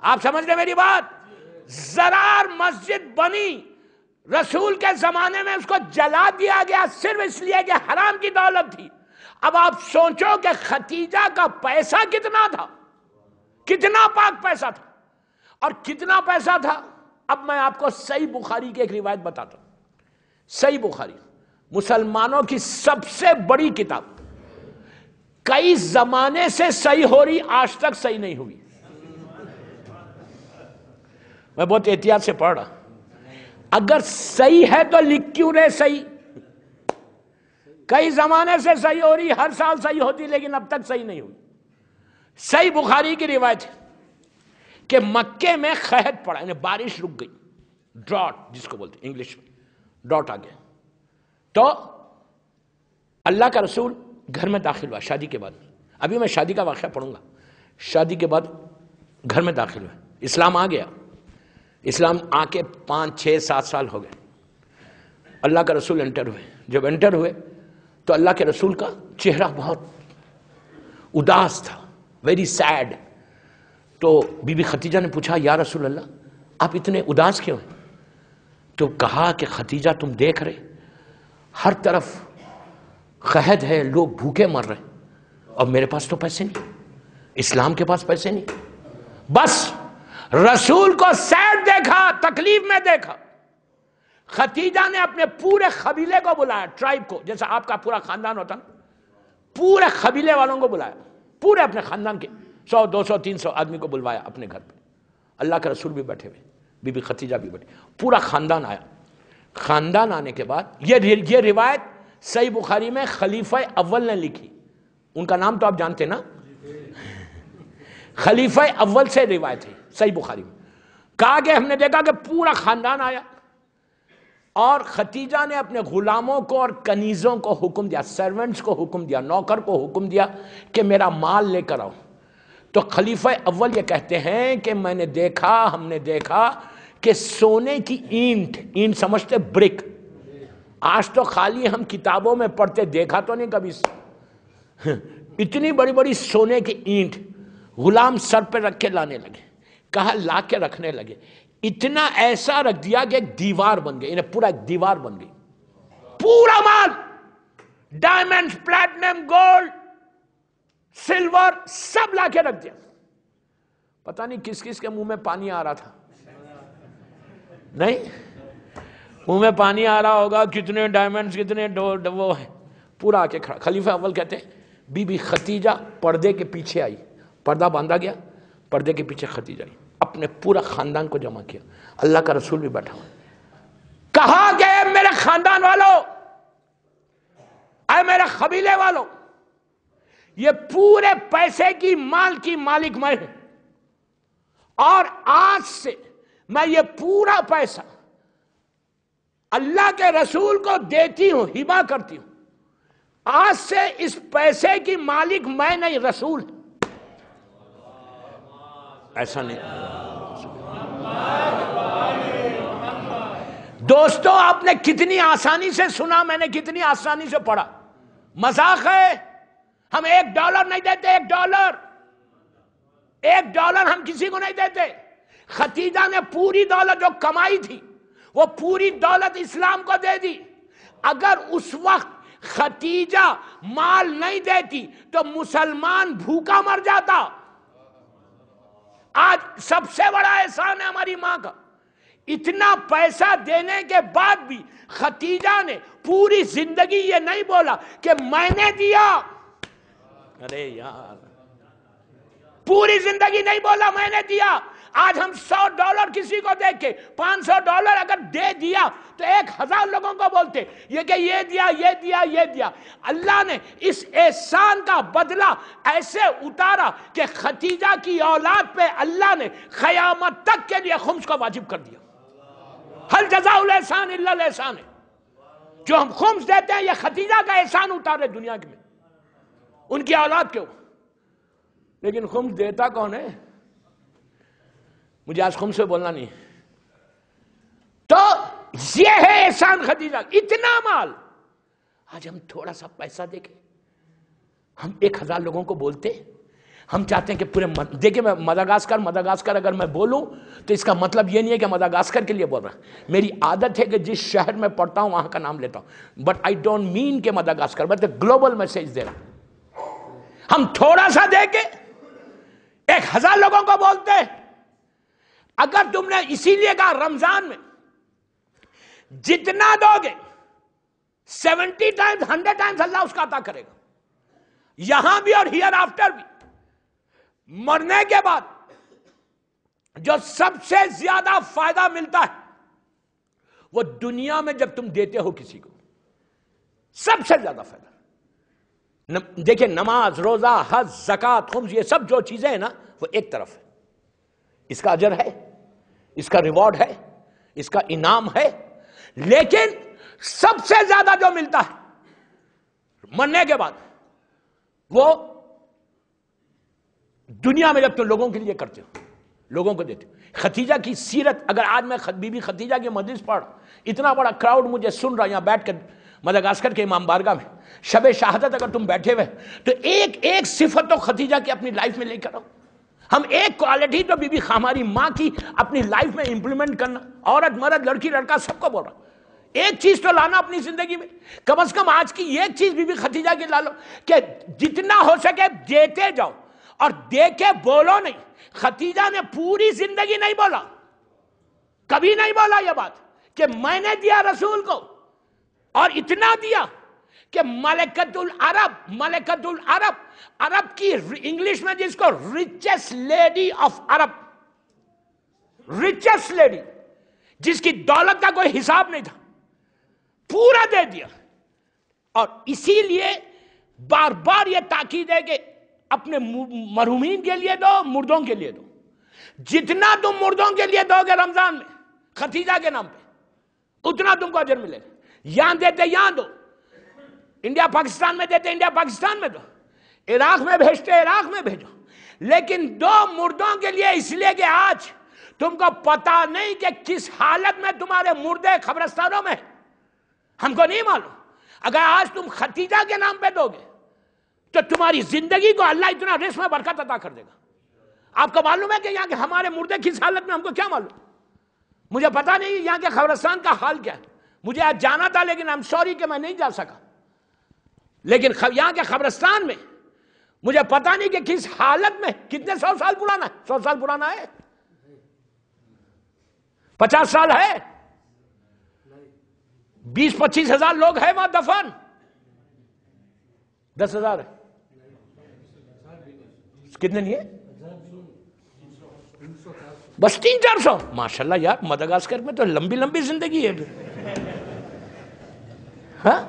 آپ سمجھ رہے میری بات؟ زرار مسجد بنی رسول کے زمانے میں، اس کو جلا دیا گیا صرف اس لیے کہ حرام کی دولت تھی. اب آپ سوچو کہ ختیجہ کا پیسہ کتنا تھا، کتنا پاک پیسہ تھا، اور کتنا پیسہ تھا. اب میں آپ کو صحیح بخاری کی ایک روایت بتاتا ہوں. صحیح بخاری مسلمانوں کی سب سے بڑی کتاب، کئی زمانے سے صحیح ہو رہی، آج تک صحیح نہیں ہوئی. میں بہت احتیاط سے پڑھ رہا. اگر صحیح ہے تو لکھ کیوں رہے صحیح؟ کئی زمانے سے صحیح ہو رہی، ہر سال صحیح ہوتی، لیکن اب تک صحیح نہیں ہوئی. صحیح بخاری کی روایت ہے کہ مکے میں قحط پڑا، یعنی بارش رک گئی، ڈراٹ جس کو بولتے ہیں انگلش میں، ڈراٹ آ گیا. تو اللہ کا رسول گھر میں داخل ہوا شادی کے بعد. ابھی میں شادی کا واقعہ پڑھوں گا. شادی کے بعد گھر میں داخل ہوا، اسلام آ گیا. اسلام آ کے 5 6 7 سال ہو گئے. اللہ کا رسول انٹر ہوئے. جب انٹر ہوئے تو اللہ کے رسول کا چہرہ بہت اداس تھا، ویری سیڈ. تو بی بی ختیجہ نے پوچھا یا رسول اللہ آپ اتنے اداس کیوں ہیں؟ تو کہا کہ ختیجہ تم دیکھ رہے ہر طرف قحط ہے، لوگ بھوکے مر رہے ہیں، اور میرے پاس تو پیسے نہیں، اسلام کے پاس پیسے نہیں. بس رسول کو سیڈ دیکھا، تکلیف میں دیکھا. ختیجہ نے اپنے پورے قبیلے کو بلایا، ٹرائب کو، جیسا آپ کا پورا خاندان ہوتا نا، پورے قبیلے والوں کو بلایا، پورے اپنے خاندان کے 100 200 300 آدمی کو بلوایا اپنے گھر پہ. اللہ کے رسول بھی بیٹھے ہوئے، بی بی ختیجہ بھی بیٹھے، پورا خاندان آیا. خاندان آنے کے بعد یہ روایت صحیح بخاری میں خلیفہ اول نے لکھی. ان کا نام تو آپ جانتے نا، خلیفہ اول سے روایت ہے صحیح بخاری میں. کہا کہ ہم نے دیکھا کہ پورا خاندان آیا، اور ختیجہ نے اپنے غلاموں کو اور کنیزوں کو حکم دیا، سرونٹس کو حکم دیا، نوکر کو حکم دیا کہ میرا مال لے کر آؤ. تو خلیفہ اول یہ کہتے ہیں کہ میں نے دیکھا، ہم نے دیکھا کہ سونے کی اینٹ سمجھتے برک، آج تو خالی ہم کتابوں میں پڑھتے، دیکھا تو نہیں کبھی. اتنی بڑی بڑی سونے کی اینٹ غلام سر پہ رکھ کے لانے لگے. کہا لا کے رکھنے لگے، اتنا ایسا رکھ دیا کہ ایک دیوار بن گئی، انہیں پورا ایک دیوار بن گئی. پورا مال، ڈائمنڈ، پلیٹنم، گولڈ، سلور، سب لا کے رکھ دیا. پتہ نہیں کس کس کے منہ میں پانی آ رہا تھا. نہیں منہ میں پانی آ رہا ہوگا، کتنے ڈائمنڈز، کتنے وہ ہیں. پورا آ کے کھڑا. خلیفہ اول کہتے ہیں بی بی ختیجہ پردے کے پیچھے آئی، پردہ باندھا گیا، پردے کے پیچھے ختیجہ آئی، اپنے پورا خاندان کو جمع کیا. اللہ کا رسول بھی بیٹھا ہوا. کہا کہ اے میرے خاندان والوں، اے میرے قبیلے والوں، یہ پورے پیسے کی مال کی مالک میں ہوں، اور آج سے میں یہ پورا پیسہ اللہ کے رسول کو دیتی ہوں، ہبہ کرتی ہوں. آج سے اس پیسے کی مالک میں نہیں، رسول. ایسا نہیں. دوستو آپ نے کتنی آسانی سے سنا، میں نے کتنی آسانی سے پڑھا. مذاق ہے. ہم $1 نہیں دیتے، $1 ہم کسی کو نہیں دیتے. ختیجہ نے پوری دولت جو کمائی تھی وہ پوری دولت اسلام کو دے دی. اگر اس وقت ختیجہ مال نہیں دیتی تو مسلمان بھوکا مر جاتا. آج سب سے بڑا احسان ہے ہماری ماں کا. اتنا پیسہ دینے کے بعد بھی ختیجہ نے پوری زندگی یہ نہیں بولا کہ میں نے دیا. ارے یار، پوری زندگی نہیں بولا میں نے دیا. آج ہم $100 کسی کو دے کے $500 اگر دے دیا تو 1000 لوگوں کو بولتے یہ کہ یہ دیا، یہ دیا، یہ دیا. اللہ نے اس احسان کا بدلہ ایسے اتارا کہ ختیجہ کی اولاد پہ اللہ نے قیامت تک کے لیے خمس کو واجب کر دیا. حل جزاء الاحسان الا الاحسان ہے. جو ہم خمس دیتے ہیں یہ ختیجہ کا احسان اتارے دنیا میں ان کی اولاد کے اوپر. لیکن خمس دیتا کون ہے؟ مجھے آج خمس سے بولنا نہیں. تو یہ ہے احسان خدیجہ، اتنا مال. آج ہم تھوڑا سا پیسہ دے کے ہم 1000 لوگوں کو بولتے، ہم چاہتے ہیں کہ پورے دیکھیں میں مداگاسکر اگر میں بولوں تو اس کا مطلب یہ نہیں ہے کہ مداگاسکر کے لیے بول رہا. میری عادت ہے کہ جس شہر میں پڑھتا ہوں وہاں کا نام لیتا ہوں، بٹ آئی ڈونٹ مین کہ مداگاسکر، میں تو گلوبل میسج دے رہا ہوں. ہم تھوڑا سا دے کے 1000 لوگوں کو بولتے ہیں. اگر تم نے اسی لیے کہا رمضان میں جتنا دو گے 70 ٹائمز 100 ٹائمز اللہ اس کا عطا کرے گا، یہاں بھی اور ہیئر آفٹر بھی. مرنے کے بعد جو سب سے زیادہ فائدہ ملتا ہے وہ دنیا میں جب تم دیتے ہو کسی کو، سب سے زیادہ فائدہ. دیکھیں نماز، روزہ، حج، زکوٰۃ، خمس، یہ سب جو چیزیں ہیں نا وہ ایک طرف ہے، اس کا اجر ہے، اس کا ریوارڈ ہے، اس کا انعام ہے. لیکن سب سے زیادہ جو ملتا ہے مرنے کے بعد وہ دنیا میں جب تم لوگوں کے لیے کرتے ہو، لوگوں کو دیتے ہو. خدیجہ کی سیرت، اگر آج میں بی بی خدیجہ کی مجلس پڑھ، اتنا بڑا کراؤڈ مجھے سن رہا یہاں بیٹھ کر مداگاسکر کے امام بارگاہ میں، شب شہادت اگر تم بیٹھے ہوئے تو ایک صفت تو خدیجہ کی اپنی لائف میں لے کر آؤ. ہم ایک کوالٹی تو بی بی ہماری ماں کی اپنی لائف میں امپلیمنٹ کرنا، عورت مرد لڑکی لڑکا سب کو بول رہا ہوں، ایک چیز تو لانا اپنی زندگی میں. کم از کم آج کی ایک چیز بی بی خدیجہ کی لا لو کہ جتنا ہو سکے دیتے جاؤ اور دے کے بولو نہیں. خدیجہ نے پوری زندگی نہیں بولا، کبھی نہیں بولا یہ بات کہ میں نے دیا رسول کو اور اتنا دیا کہ ملکۃ العرب عرب کی انگلش میں جس کو richest lady of Arab, richest lady جس کی دولت کا کوئی حساب نہیں تھا، پورا دے دیا. اور اسی لیے بار بار یہ تاکید ہے کہ اپنے مرحومین کے لیے دو، مردوں کے لیے دو. جتنا تم مردوں کے لیے دو گے رمضان میں خدیجہ کے نام پہ اتنا تم کو اجر ملے گا. یہاں دیتے یہاں دو، انڈیا پاکستان میں دیتے انڈیا پاکستان میں دو، عراق میں بھیجتے عراق میں بھیجو. لیکن دو مردوں کے لیے، اس لیے کہ آج تم کو پتا نہیں کہ کس حالت میں تمہارے مردے قبرستانوں میں، ہم کو نہیں معلوم. اگر آج تم خدیجہ کے نام پہ دو گے تو تمہاری زندگی کو اللہ اتنا رزق میں برکت عطا کر دے گا. آپ کو معلوم ہے کہ یہاں کے ہمارے مردے کس حالت میں، ہم کو کیا معلوم؟ مجھے پتا نہیں یہاں کے قبرستان کا حال کیا ہے. مجھے آج جانا تھا لیکن I'm sorry کہ میں نہیں جا سکا. لیکن یہاں کے قبرستان میں مجھے پتا نہیں کہ کس حالت میں. کتنے 100 سال پرانا ہے؟ 100 سال پرانا ہے؟ 50 سال ہے؟ 20-25 ہزار لوگ ہیں وہاں دفن. 10,000 ہے؟ کتنے نہیں ہے؟ بس 300-400. ماشاءاللہ یار مداگاسکر میں تو لمبی لمبی زندگی ہے. ہاں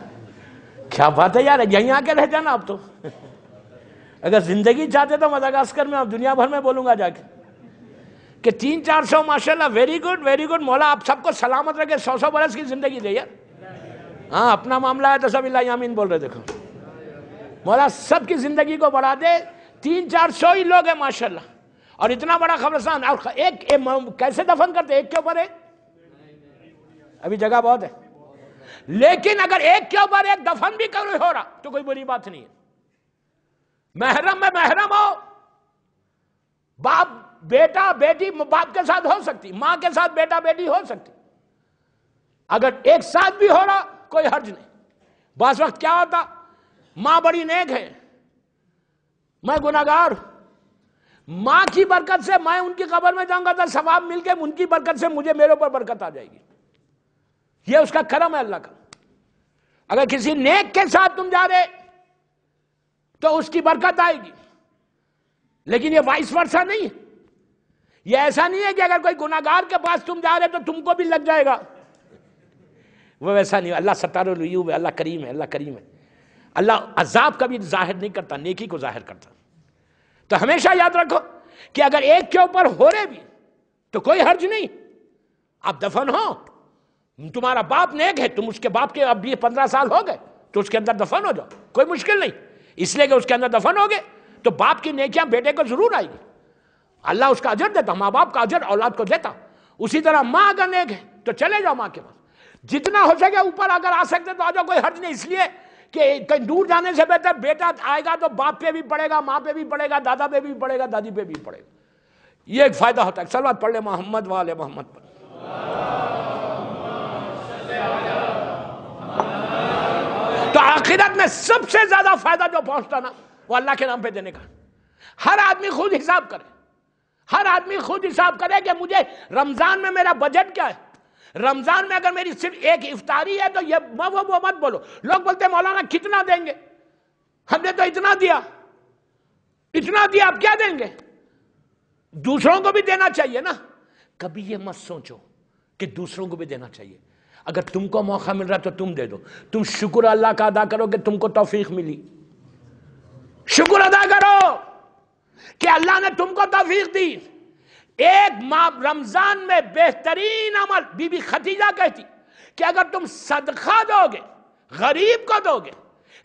کیا بات ہے یار، یہیں آ کے رہ جانا آپ تو. اگر زندگی چاہتے تو مداگاسکر میں، آپ دنیا بھر میں بولوں گا جا کے کہ 300-400. ماشاءاللہ ویری گڈ ویری گڈ. مولا آپ سب کو سلامت رکھے، 100 برس کی زندگی دے یار. ہاں اپنا معاملہ ہے تو سب اللہ آمین بول رہے. دیکھو مولا سب کی زندگی کو بڑھا دے. 300-400 ہی لوگ ہیں ماشاءاللہ، اور اتنا بڑا قبرستان. اور ایک کیسے دفن کرتے؟ ایک کے اوپر ایک. ابھی جگہ بہت ہے، لیکن اگر ایک کے اوپر ایک دفن بھی ہو رہا تو کوئی بری بات نہیں ہے. محرم میں محرم ہو، باپ بیٹا بیٹی باپ کے ساتھ ہو سکتی، ماں کے ساتھ بیٹا بیٹی ہو سکتی. اگر ایک ساتھ بھی ہو رہا کوئی حرج نہیں. بعض وقت کیا ہوتا، ماں بڑی نیک ہے، میں گناہگار، ماں کی برکت سے میں ان کی قبر میں جاؤں گا تو ثواب مل کے ان کی برکت سے مجھے میرے اوپر برکت آ جائے گی. یہ اس کا کرم ہے اللہ کا. اگر کسی نیک کے ساتھ تم جا رہے تو اس کی برکت آئے گی. لیکن یہ وائس ورثہ نہیں ہے. یہ ایسا نہیں ہے کہ اگر کوئی گناہگار کے پاس تم جا رہے تو تم کو بھی لگ جائے گا. وہ ویسا نہیں. اللہ ستار العیوب ہے، اللہ کریم ہے، اللہ کریم ہے. اللہ عذاب کا بھی ظاہر نہیں کرتا، نیکی کو ظاہر کرتا. تو ہمیشہ یاد رکھو کہ اگر ایک کے اوپر ہو رہے بھی تو کوئی حرج نہیں. آپ دفن ہو، تمہارا باپ نیک ہے، تم اس کے باپ کے اب 15 سال ہو گئے تو اس کے اندر دفن ہو جاؤ، کوئی مشکل نہیں. اس لیے کہ اس کے اندر دفن ہو گئے تو باپ کی نیکیاں بیٹے کو ضرور آئے گی. اللہ اس کا اجر دیتا، ماں باپ کا اجر اولاد کو دیتا. اسی طرح ماں اگر نیک ہے تو چلے جاؤ ماں کے پاس. جتنا ہو سکے اوپر اگر آ سکتے تو آ جاؤ، کوئی حرج نہیں، اس لیے کہ کہیں دور جانے سے بہتر بیٹا آئے گا تو باپ پہ بھی پڑے گا، ماں پہ بھی پڑے گا، دادا پہ بھی پڑے گا، دادی پہ بھی پڑے گا، یہ ایک فائدہ ہوتا ہے۔ صلوات پڑھ لے محمد وآل محمد پر۔ تو آخرت میں سب سے زیادہ فائدہ جو پہنچتا نا وہ اللہ کے نام پہ دینے کا۔ ہر آدمی خود حساب کرے، ہر آدمی خود حساب کرے کہ مجھے رمضان میں میرا بجٹ کیا ہے۔ رمضان میں اگر میری صرف ایک افطاری ہے تو یہ وہ مت بولو۔ لوگ بولتے ہیں مولانا کتنا دیں گے، ہم نے تو اتنا دیا اب کیا دیں گے؟ دوسروں کو بھی دینا چاہیے نا۔ کبھی یہ مت سوچو کہ دوسروں کو بھی دینا چاہیے۔ اگر تم کو موقع مل رہا تو تم دے دو، تم شکر اللہ کا ادا کرو کہ تم کو توفیق ملی، شکر ادا کرو کہ اللہ نے تم کو توفیق دی۔ ایک ماہ رمضان میں بہترین عمل بی بی خدیجہ کہتی کہ اگر تم صدقہ دو گے، غریب کو دو گے۔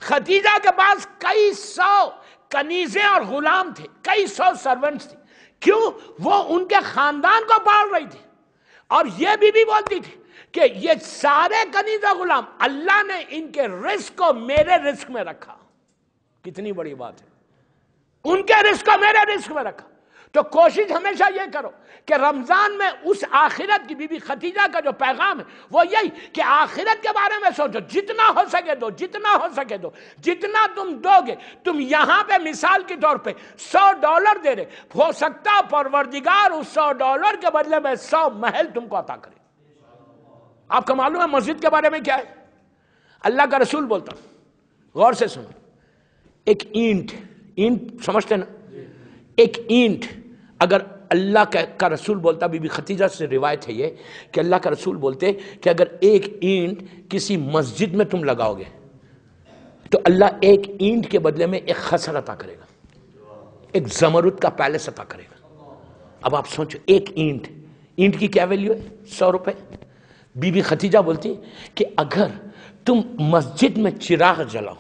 خدیجہ کے پاس کئی سو کنیزیں اور غلام تھے، کئی سو سرونٹس تھی، کیوں؟ وہ ان کے خاندان کو پال رہی تھی۔ اور یہ بھی بولتی تھی کہ یہ سارے کنیز و غلام اللہ نے ان کے رزق کو میرے رزق میں رکھا۔ کتنی بڑی بات ہے، ان کے رزق کو میرے رزق میں رکھا۔ تو کوشش ہمیشہ یہ کرو کہ رمضان میں اس آخرت کی، بی بی خدیجہ کا جو پیغام ہے وہ یہی کہ آخرت کے بارے میں سوچو، جتنا ہو سکے دو، جتنا ہو سکے دو، جتنا تم دو گے۔ تم یہاں پہ مثال کے طور پہ $100 دے رہے، ہو سکتا پروردگار اس $100 کے بدلے میں 100 محل تم کو عطا کرے۔ آپ کو معلوم ہے مسجد کے بارے میں کیا ہے؟ اللہ کا رسول بولتا، غور سے سنو، ایک اینٹ سمجھتے نا، ایک اینٹ اگر اللہ کا رسول بولتا، بی بی خدیجہ سے روایت ہے یہ کہ اللہ کا رسول بولتے کہ اگر ایک اینٹ کسی مسجد میں تم لگاؤ گے تو اللہ ایک اینٹ کے بدلے میں ایک قصر عطا کرے گا، ایک زمرد کا پیلس عطا کرے گا۔ اب آپ سوچو، ایک اینٹ کی کیا ویلیو ہے؟ $100۔ بی بی خدیجہ بولتی کہ اگر تم مسجد میں چراغ جلاؤ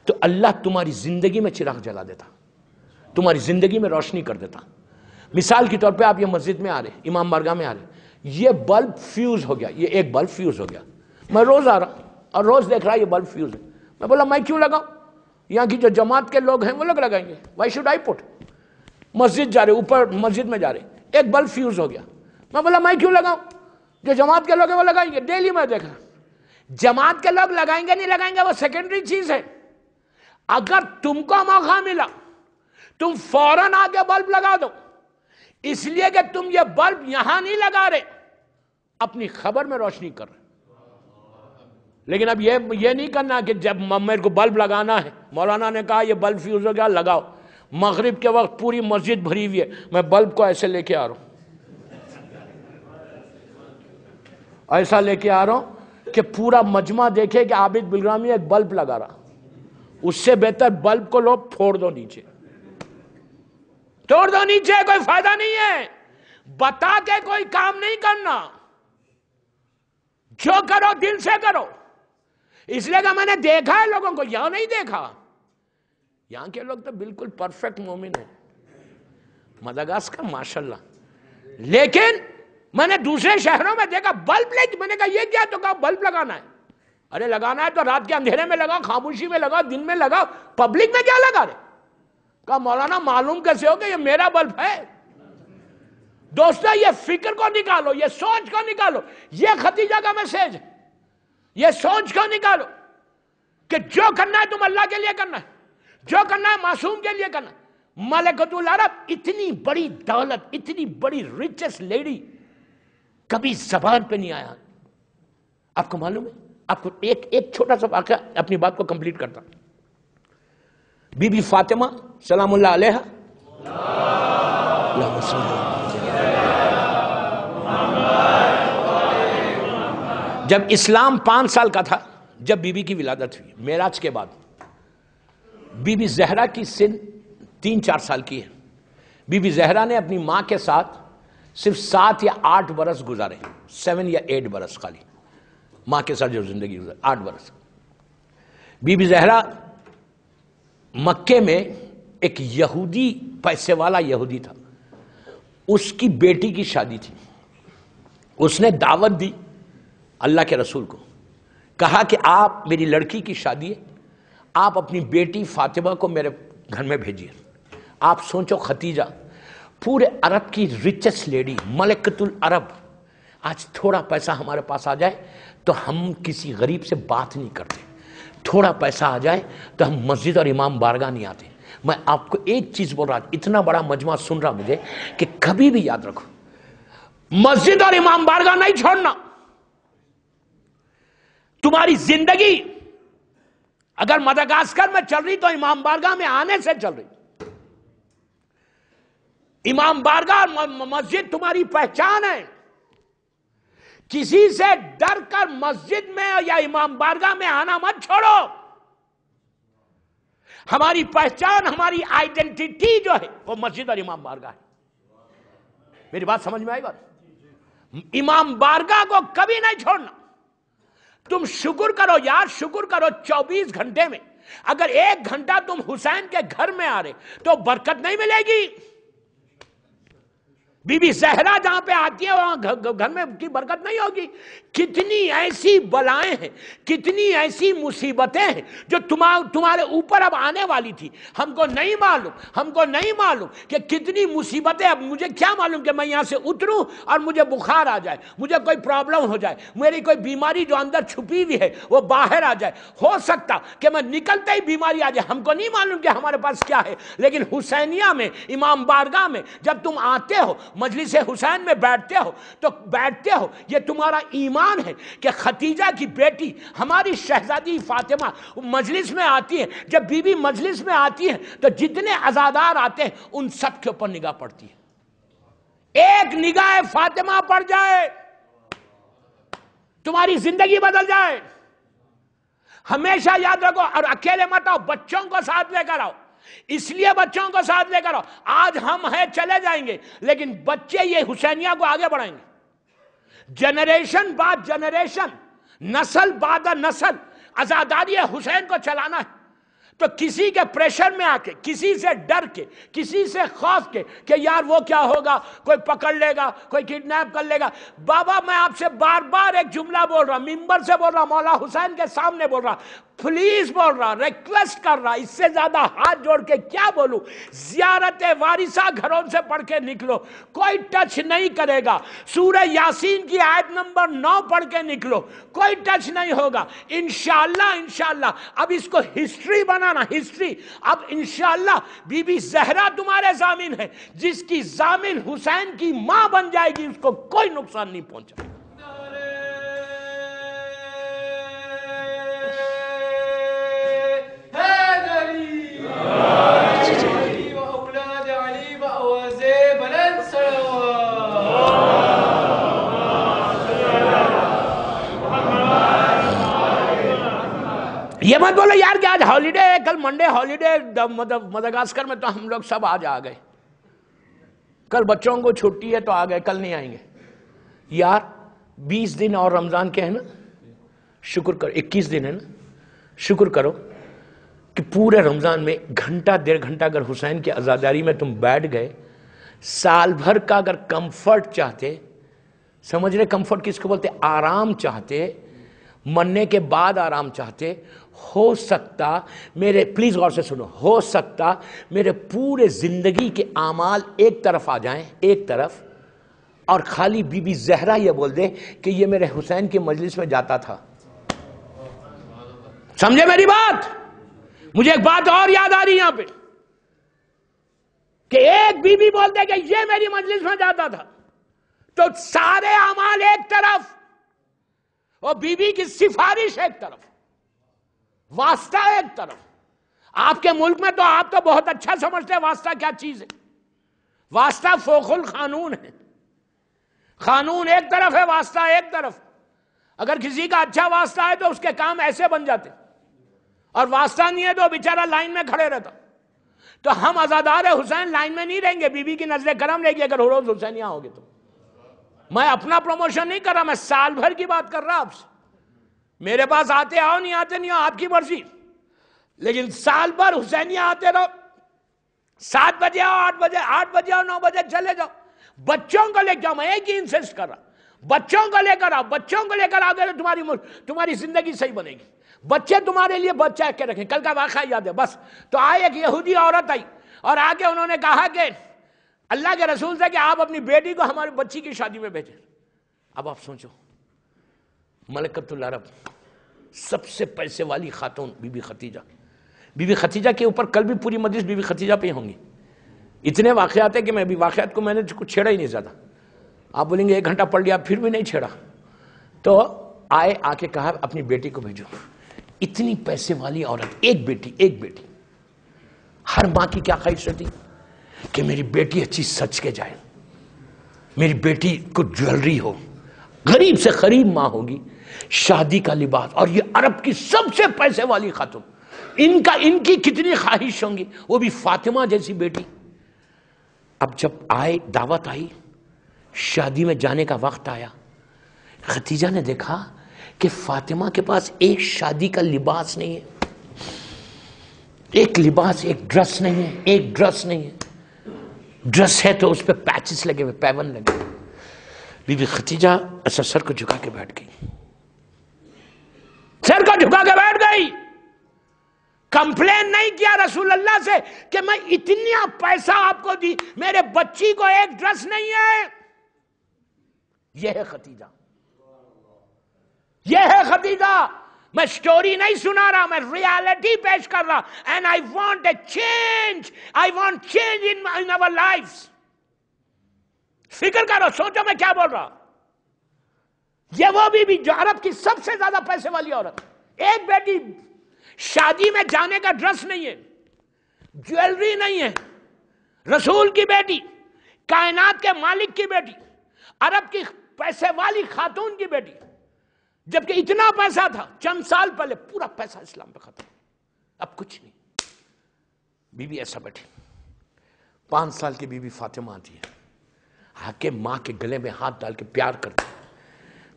تو اللہ تمہاری زندگی میں چراغ جلا دیتا، تمہاری زندگی میں روشنی کر دیتا۔ مثال کے طور پہ آپ یہ مسجد میں آ رہے، امام بارگاہ میں آ رہے، یہ بلب فیوز ہو گیا، یہ ایک بلب فیوز ہو گیا، میں روز آ رہا اور روز دیکھ رہا یہ بلب فیوز ہے۔ میں بولا میں کیوں لگاؤں؟ یہاں کی جو جماعت کے لوگ ہیں وہ لوگ لگائیں گے، وائی شوڈ آئی پٹ؟ مسجد جا رہے، اوپر مسجد میں جا رہے، ایک بلب فیوز ہو گیا، میں بولا میں کیوں لگاؤں؟ جو جماعت کے لوگ ہیں وہ لگائیں گے۔ ڈیلی میں دیکھ رہا، جماعت کے لوگ لگائیں گے نہیں لگائیں گے وہ سیکنڈری چیز ہے۔ اگر تم کو موقع ملا تم فوراً آگے بلب لگا دو، اس لیے کہ تم یہ بلب یہاں نہیں لگا رہے، اپنی خبر میں روشنی کر رہے۔ لیکن اب یہ نہیں کرنا کہ جب میرے کو بلب لگانا ہے، مولانا نے کہا یہ بلب فیوز ہو گیا لگاؤ، مغرب کے وقت پوری مسجد بھری ہوئی ہے، میں بلب کو ایسے لے کے آ رہا ہوں، ایسا لے کے آ رہا ہوں کہ پورا مجمع دیکھے کہ عابد بلرامی ایک بلب لگا رہا۔ اس سے بہتر بلب کو لو پھوڑ دو نیچے، توڑ دو نیچے، کوئی فائدہ نہیں ہے، بتا کے کوئی کام نہیں کرنا، جو کرو دل سے کرو۔ اس لیے کہ میں نے دیکھا ہے لوگوں کو، یہاں نہیں دیکھا، یہاں کے لوگ تو بالکل پرفیکٹ مومن ہیں، مدغاسکر ماشاءاللہ، لیکن میں نے دوسرے شہروں میں دیکھا بلب لے، میں نے کہا یہ کیا؟ تو کہا بلب لگانا ہے۔ ارے لگانا ہے تو رات کے اندھیرے میں لگاؤ، خاموشی میں لگاؤ، دن میں لگاؤ، پبلک میں کیا لگا رہے؟ کہا مولانا معلوم کیسے ہو کہ یہ میرا بلب ہے؟ دوستو یہ فکر کو نکالو، یہ سوچ کو نکالو، یہ خدیجہ کا میسج ہے، یہ سوچ کو نکالو کہ جو کرنا ہے تم اللہ کے لیے کرنا ہے، جو کرنا ہے معصوم کے لیے کرنا ہے۔ ملکۃ العرب اتنی بڑی دولت، اتنی بڑی ریچسٹ لیڈی کبھی زبان پہ نہیں آیا۔ آپ کو معلوم ہے، آپ کو ایک چھوٹا سا واقعہ اپنی بات کو کمپلیٹ کرتا ہوں۔ بی بی فاطمہ سلام اللہ علیہا، جب اسلام 5 سال کا تھا، جب بی بی کی ولادت ہوئی، معراج کے بعد، بی بی زہرا کی سن 3-4 سال کی ہے۔ بی بی زہرا نے اپنی ماں کے ساتھ صرف 7 یا 8 برس گزارے، 7 یا 8 برس خالی ماں کے ساتھ جو زندگی گزاری، 8 برس۔ بی بی زہرا مکے میں ایک یہودی، پیسے والا یہودی تھا، اس کی بیٹی کی شادی تھی، اس نے دعوت دی اللہ کے رسول کو کہا کہ آپ میری لڑکی کی شادی ہے، آپ اپنی بیٹی فاطمہ کو میرے گھر میں بھیجیے۔ آپ سوچو خدیجہ پورے عرب کی ریچسٹ لیڈی، ملکۃ العرب، آج تھوڑا پیسہ ہمارے پاس آ جائے تو ہم کسی غریب سے بات نہیں کرتے، تھوڑا پیسہ آ جائے تو ہم مسجد اور امام بارگاہ نہیں آتے۔ میں آپ کو ایک چیز بول رہا، اتنا بڑا مجمع سن رہا مجھے، کہ کبھی بھی یاد رکھو مسجد اور امام بارگاہ نہیں چھوڑنا۔ تمہاری زندگی اگر مدغاسکر میں چل رہی تو امام بارگاہ میں آنے سے چل رہی۔ امام بارگاہ مسجد تمہاری پہچان ہے۔ کسی سے ڈر کر مسجد میں یا امام بارگاہ میں آنا مت چھوڑو۔ ہماری پہچان، ہماری آئیڈینٹی جو ہے وہ مسجد اور امام بارگاہ ہے۔ میری بات سمجھ میں آئی بات؟ امام بارگاہ کو کبھی نہیں چھوڑنا۔ تم شکر کرو یار، شکر کرو 24 گھنٹے میں اگر 1 گھنٹہ تم حسین کے گھر میں آ رہے تو برکت نہیں ملے گی۔ بی بی زہرا جہاں پہ آتی ہے وہاں گھر میں کی برکت نہیں ہوگی۔ کتنی ایسی بلائیں ہیں، کتنی ایسی مصیبتیں ہیں جو تمہارے اوپر اب آنے والی تھی، ہم کو نہیں معلوم کہ کتنی مصیبتیں۔ اب مجھے کیا معلوم کہ میں یہاں سے اتروں اور مجھے بخار آ جائے، مجھے کوئی پرابلم ہو جائے، میری کوئی بیماری جو اندر چھپی ہوئی ہے وہ باہر آ جائے۔ ہو سکتا کہ میں نکلتے ہی بیماری آ جائے، ہم کو نہیں معلوم کہ ہمارے پاس کیا ہے۔ لیکن حسینیہ میں، امام بارگاہ میں جب تم آتے ہو، مجلس حسین میں بیٹھتے ہو، یہ تمہارا ایمان ہے کہ خدیجہ کی بیٹی ہماری شہزادی فاطمہ مجلس میں آتی ہے۔ جب بی بی مجلس میں آتی ہے تو جتنے عزادار آتے ہیں ان سب کے اوپر نگاہ پڑتی ہے۔ ایک نگاہ فاطمہ پڑ جائے تمہاری زندگی بدل جائے۔ ہمیشہ یاد رکھو، اور اکیلے مت آؤ، بچوں کو ساتھ لے کر آؤ۔ اس لیے بچوں کو ساتھ لے کر آؤ، آج ہم ہیں چلے جائیں گے لیکن بچے یہ حسینیہ کو آگے بڑھائیں گے۔ جنریشن بعد جنریشن، نسل بعد نسل عزاداری حسین کو چلانا ہے۔ تو کسی کے پریشر میں آ کے، کسی سے ڈر کے، کسی سے خوف کے کہ یار وہ کیا ہوگا، کوئی پکڑ لے گا، کوئی کڈنیپ کر لے گا۔ بابا میں آپ سے بار بار ایک جملہ بول رہا، ممبر سے بول رہا، مولا حسین کے سامنے بول رہا، پلیز بول رہا، ریکویسٹ کر رہا، اس سے زیادہ ہاتھ جوڑ کے کیا بولوں؟ زیارت وارثہ گھروں سے پڑھ کے نکلو، کوئی ٹچ نہیں کرے گا۔ سورہ یاسین کی آیت نمبر 9 پڑھ کے نکلو، کوئی ٹچ نہیں ہوگا۔ انشاءاللہ اب اس کو ہسٹری بنانا، ہسٹری۔ اب انشاءاللہ بی بی زہرا تمہارے ضامن ہے، جس کی ضامن حسین کی ماں بن جائے گی اس کو کوئی نقصان نہیں پہنچا۔ یہ مت بولو یار کہ آج ہالیڈے ہے، کل منڈے ہالیڈے مدغاسکر میں تو ہم لوگ سب آج آ گئے، کل بچوں کو چھٹی ہے تو آ گئے، کل نہیں آئیں گے۔ یار 20 دن اور رمضان کے ہیں نا، شکر کرو، 21 دن ہے نا، شکر کرو کہ پورے رمضان میں گھنٹہ 1.5 گھنٹہ اگر حسین کی عزاداری میں تم بیٹھ گئے، سال بھر کا اگر کمفرٹ چاہتے، سمجھ رہے کمفرٹ کس کو بولتے، آرام چاہتے، مرنے کے بعد آرام چاہتے، ہو سکتا میرے، پلیز غور سے سنو، ہو سکتا میرے پورے زندگی کے اعمال ایک طرف آ جائیں، ایک طرف، اور خالی بی بی زہرا یہ بول دے کہ یہ میرے حسین کی مجلس میں جاتا تھا۔ سمجھے میری بات؟ مجھے ایک بات اور یاد آ رہی یہاں پہ کہ ایک بی بی بول دے کہ یہ میری مجلس میں جاتا تھا تو سارے اعمال ایک طرف اور بی بی کی سفارش ایک طرف، واسطہ ایک طرف۔ آپ کے ملک میں تو آپ تو بہت اچھا سمجھتے ہیں واسطہ کیا چیز ہے۔ واسطہ فوق القانون ہے، قانون ایک طرف ہے، واسطہ ایک طرف۔ اگر کسی کا اچھا واسطہ ہے تو اس کے کام ایسے بن جاتے، اور واسطہ نہیں ہے تو بیچارہ لائن میں کھڑے رہتا۔ تو ہم عزادار حسین لائن میں نہیں رہیں گے، بی بی کی نظر کرم رہے گی اگر روز حسینیہ ہوگے تو۔ میں اپنا پروموشن نہیں کر رہا، میں سال بھر کی بات کر رہا آپ سے۔ میرے پاس آتے آؤ، نہیں آتے نہیں آؤ، آپ کی مرضی، لیکن سال بھر حسینیہ آتے رہو۔ 7 بجے آؤ، 8 بجے آؤ، 9 بجے چلے جاؤ۔ بچوں کو لے جاؤ، میں ایک ہی انسسٹ کر رہا، بچوں کو لے کر آؤ، بچوں کو لے کر آؤ گے تو تمہاری زندگی صحیح بنے گی. بچے تمہارے لیے بہت چاہ کے رکھیں. کل کا واقعہ یاد ہے بس. تو آئے ایک یہودی عورت آئی اور آ کے انہوں نے کہا کہ اللہ کے رسول سے کہ آپ اپنی بیٹی کو ہماری بچی کی شادی میں بھیجیں. اب آپ سوچو، ملکۃ العرب سب سے پیسے والی خاتون be be Khatija. Be be Khatija کے اوپر کل بھی پوری مجلس بی بی ختیجہ پہ ہوں گی. اتنے واقعات ہیں کہ میں بھی واقعات کو میں نے کچھ چھیڑا ہی نہیں زیادہ. آپ بولیں گے 1 گھنٹہ پڑھ لیا پھر بھی نہیں چھیڑا. تو آئے، آ کے کہا اپنی بیٹی کو بھیجو. اتنی پیسے والی عورت، ایک بیٹی. ہر ماں کی کیا خواہش ہوتی کہ میری بیٹی اچھی سچ کے جائے، میری بیٹی کو جویلری ہو، غریب سے غریب ماں ہوگی، شادی کا لباس. اور یہ عرب کی سب سے پیسے والی خاتون، ان کی کتنی خواہش ہوں گی، وہ بھی فاطمہ جیسی بیٹی. اب جب آئے، دعوت آئی، شادی میں جانے کا وقت آیا، ختیجہ نے دیکھا کہ فاطمہ کے پاس ایک شادی کا لباس نہیں ہے، ایک لباس، ایک ڈریس نہیں ہے، ایک ڈریس نہیں ہے. ڈریس ہے تو اس پہ پیچز لگے ہوئے، پیون لگے ہوئے. بی بی ختیجہ ایسا سر کو جھکا کے بیٹھ گئی، سر کو جھکا کے بیٹھ گئی. کمپلین نہیں کیا رسول اللہ سے کہ میں اتنا پیسہ آپ کو دی، میرے بچی کو ایک ڈریس نہیں ہے. یہ ہے ختیجہ، یہ ہے ختیجہ. میں سٹوری نہیں سنا رہا، میں ریالٹی پیش کر رہا. And I want a change, I want change in our lives. فکر کرو، سوچو میں کیا بول رہا. یہ وہ بھی جو عرب کی سب سے زیادہ پیسے والی عورت، ایک بیٹی، شادی میں جانے کا ڈریس نہیں ہے، جویلری نہیں ہے. رسول کی بیٹی، کائنات کے مالک کی بیٹی، عرب کی پیسے والی خاتون کی بیٹی. جبکہ اتنا پیسہ تھا چند سال پہلے، پورا پیسہ اسلام پہ ختم، اب کچھ نہیں. بی بی ایسا بیٹھی، 5 سال کی بی بی فاطمہ آتی ہے، آ کے ماں کے گلے میں ہاتھ ڈال کے پیار کرتی ہے،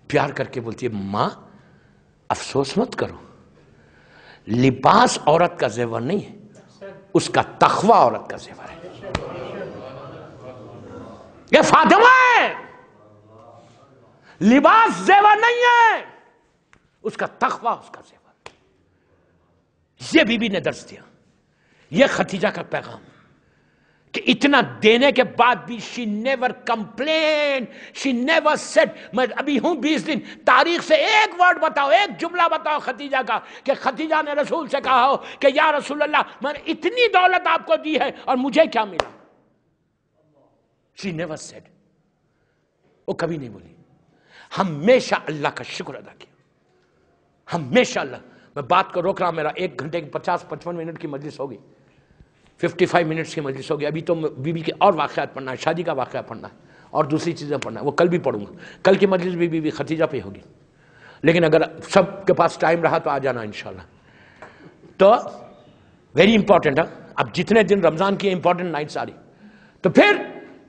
پیار کر کے بولتی ہے ماں افسوس مت کرو، لباس عورت کا زیور نہیں ہے، اس کا تقوی عورت کا زیور ہے. یہ فاطمہ ہے، لباس زیور نہیں ہے، اس کا تقوی اس کا زیور. یہ بی بی نے درس دیا. یہ ختیجہ کا پیغام کہ اتنا دینے کے بعد بھی she never complained, she never said میں ابھی ہوں 20 دن، تاریخ سے ایک ورڈ بتاؤ، ایک جملہ بتاؤ ختیجہ کا کہ ختیجہ نے رسول سے کہا ہو کہ یا رسول اللہ میں نے اتنی دولت آپ کو دی ہے اور مجھے کیا ملا. she never said. وہ کبھی نہیں بولی. ہمیشہ اللہ کا شکر ادا کیا، ہمیشہ اللہ. میں بات کو روک رہا، میرا 1 گھنٹے کی 50-55 منٹ کی مجلس ہوگی، 55 منٹس کی مجلس ہوگی. ابھی تو بی بی کے اور واقعات پڑھنا ہے، شادی کا واقعہ پڑھنا ہے اور دوسری چیزیں پڑھنا ہے، وہ کل بھی پڑھوں گا. کل کی مجلس بھی بی بی ختیجہ پہ ہوگی، لیکن اگر سب کے پاس ٹائم رہا تو آ جانا انشاءاللہ. تو ویری امپورٹنٹ ہے. اب جتنے دن رمضان کی امپورٹنٹ نائٹس آ رہی، تو پھر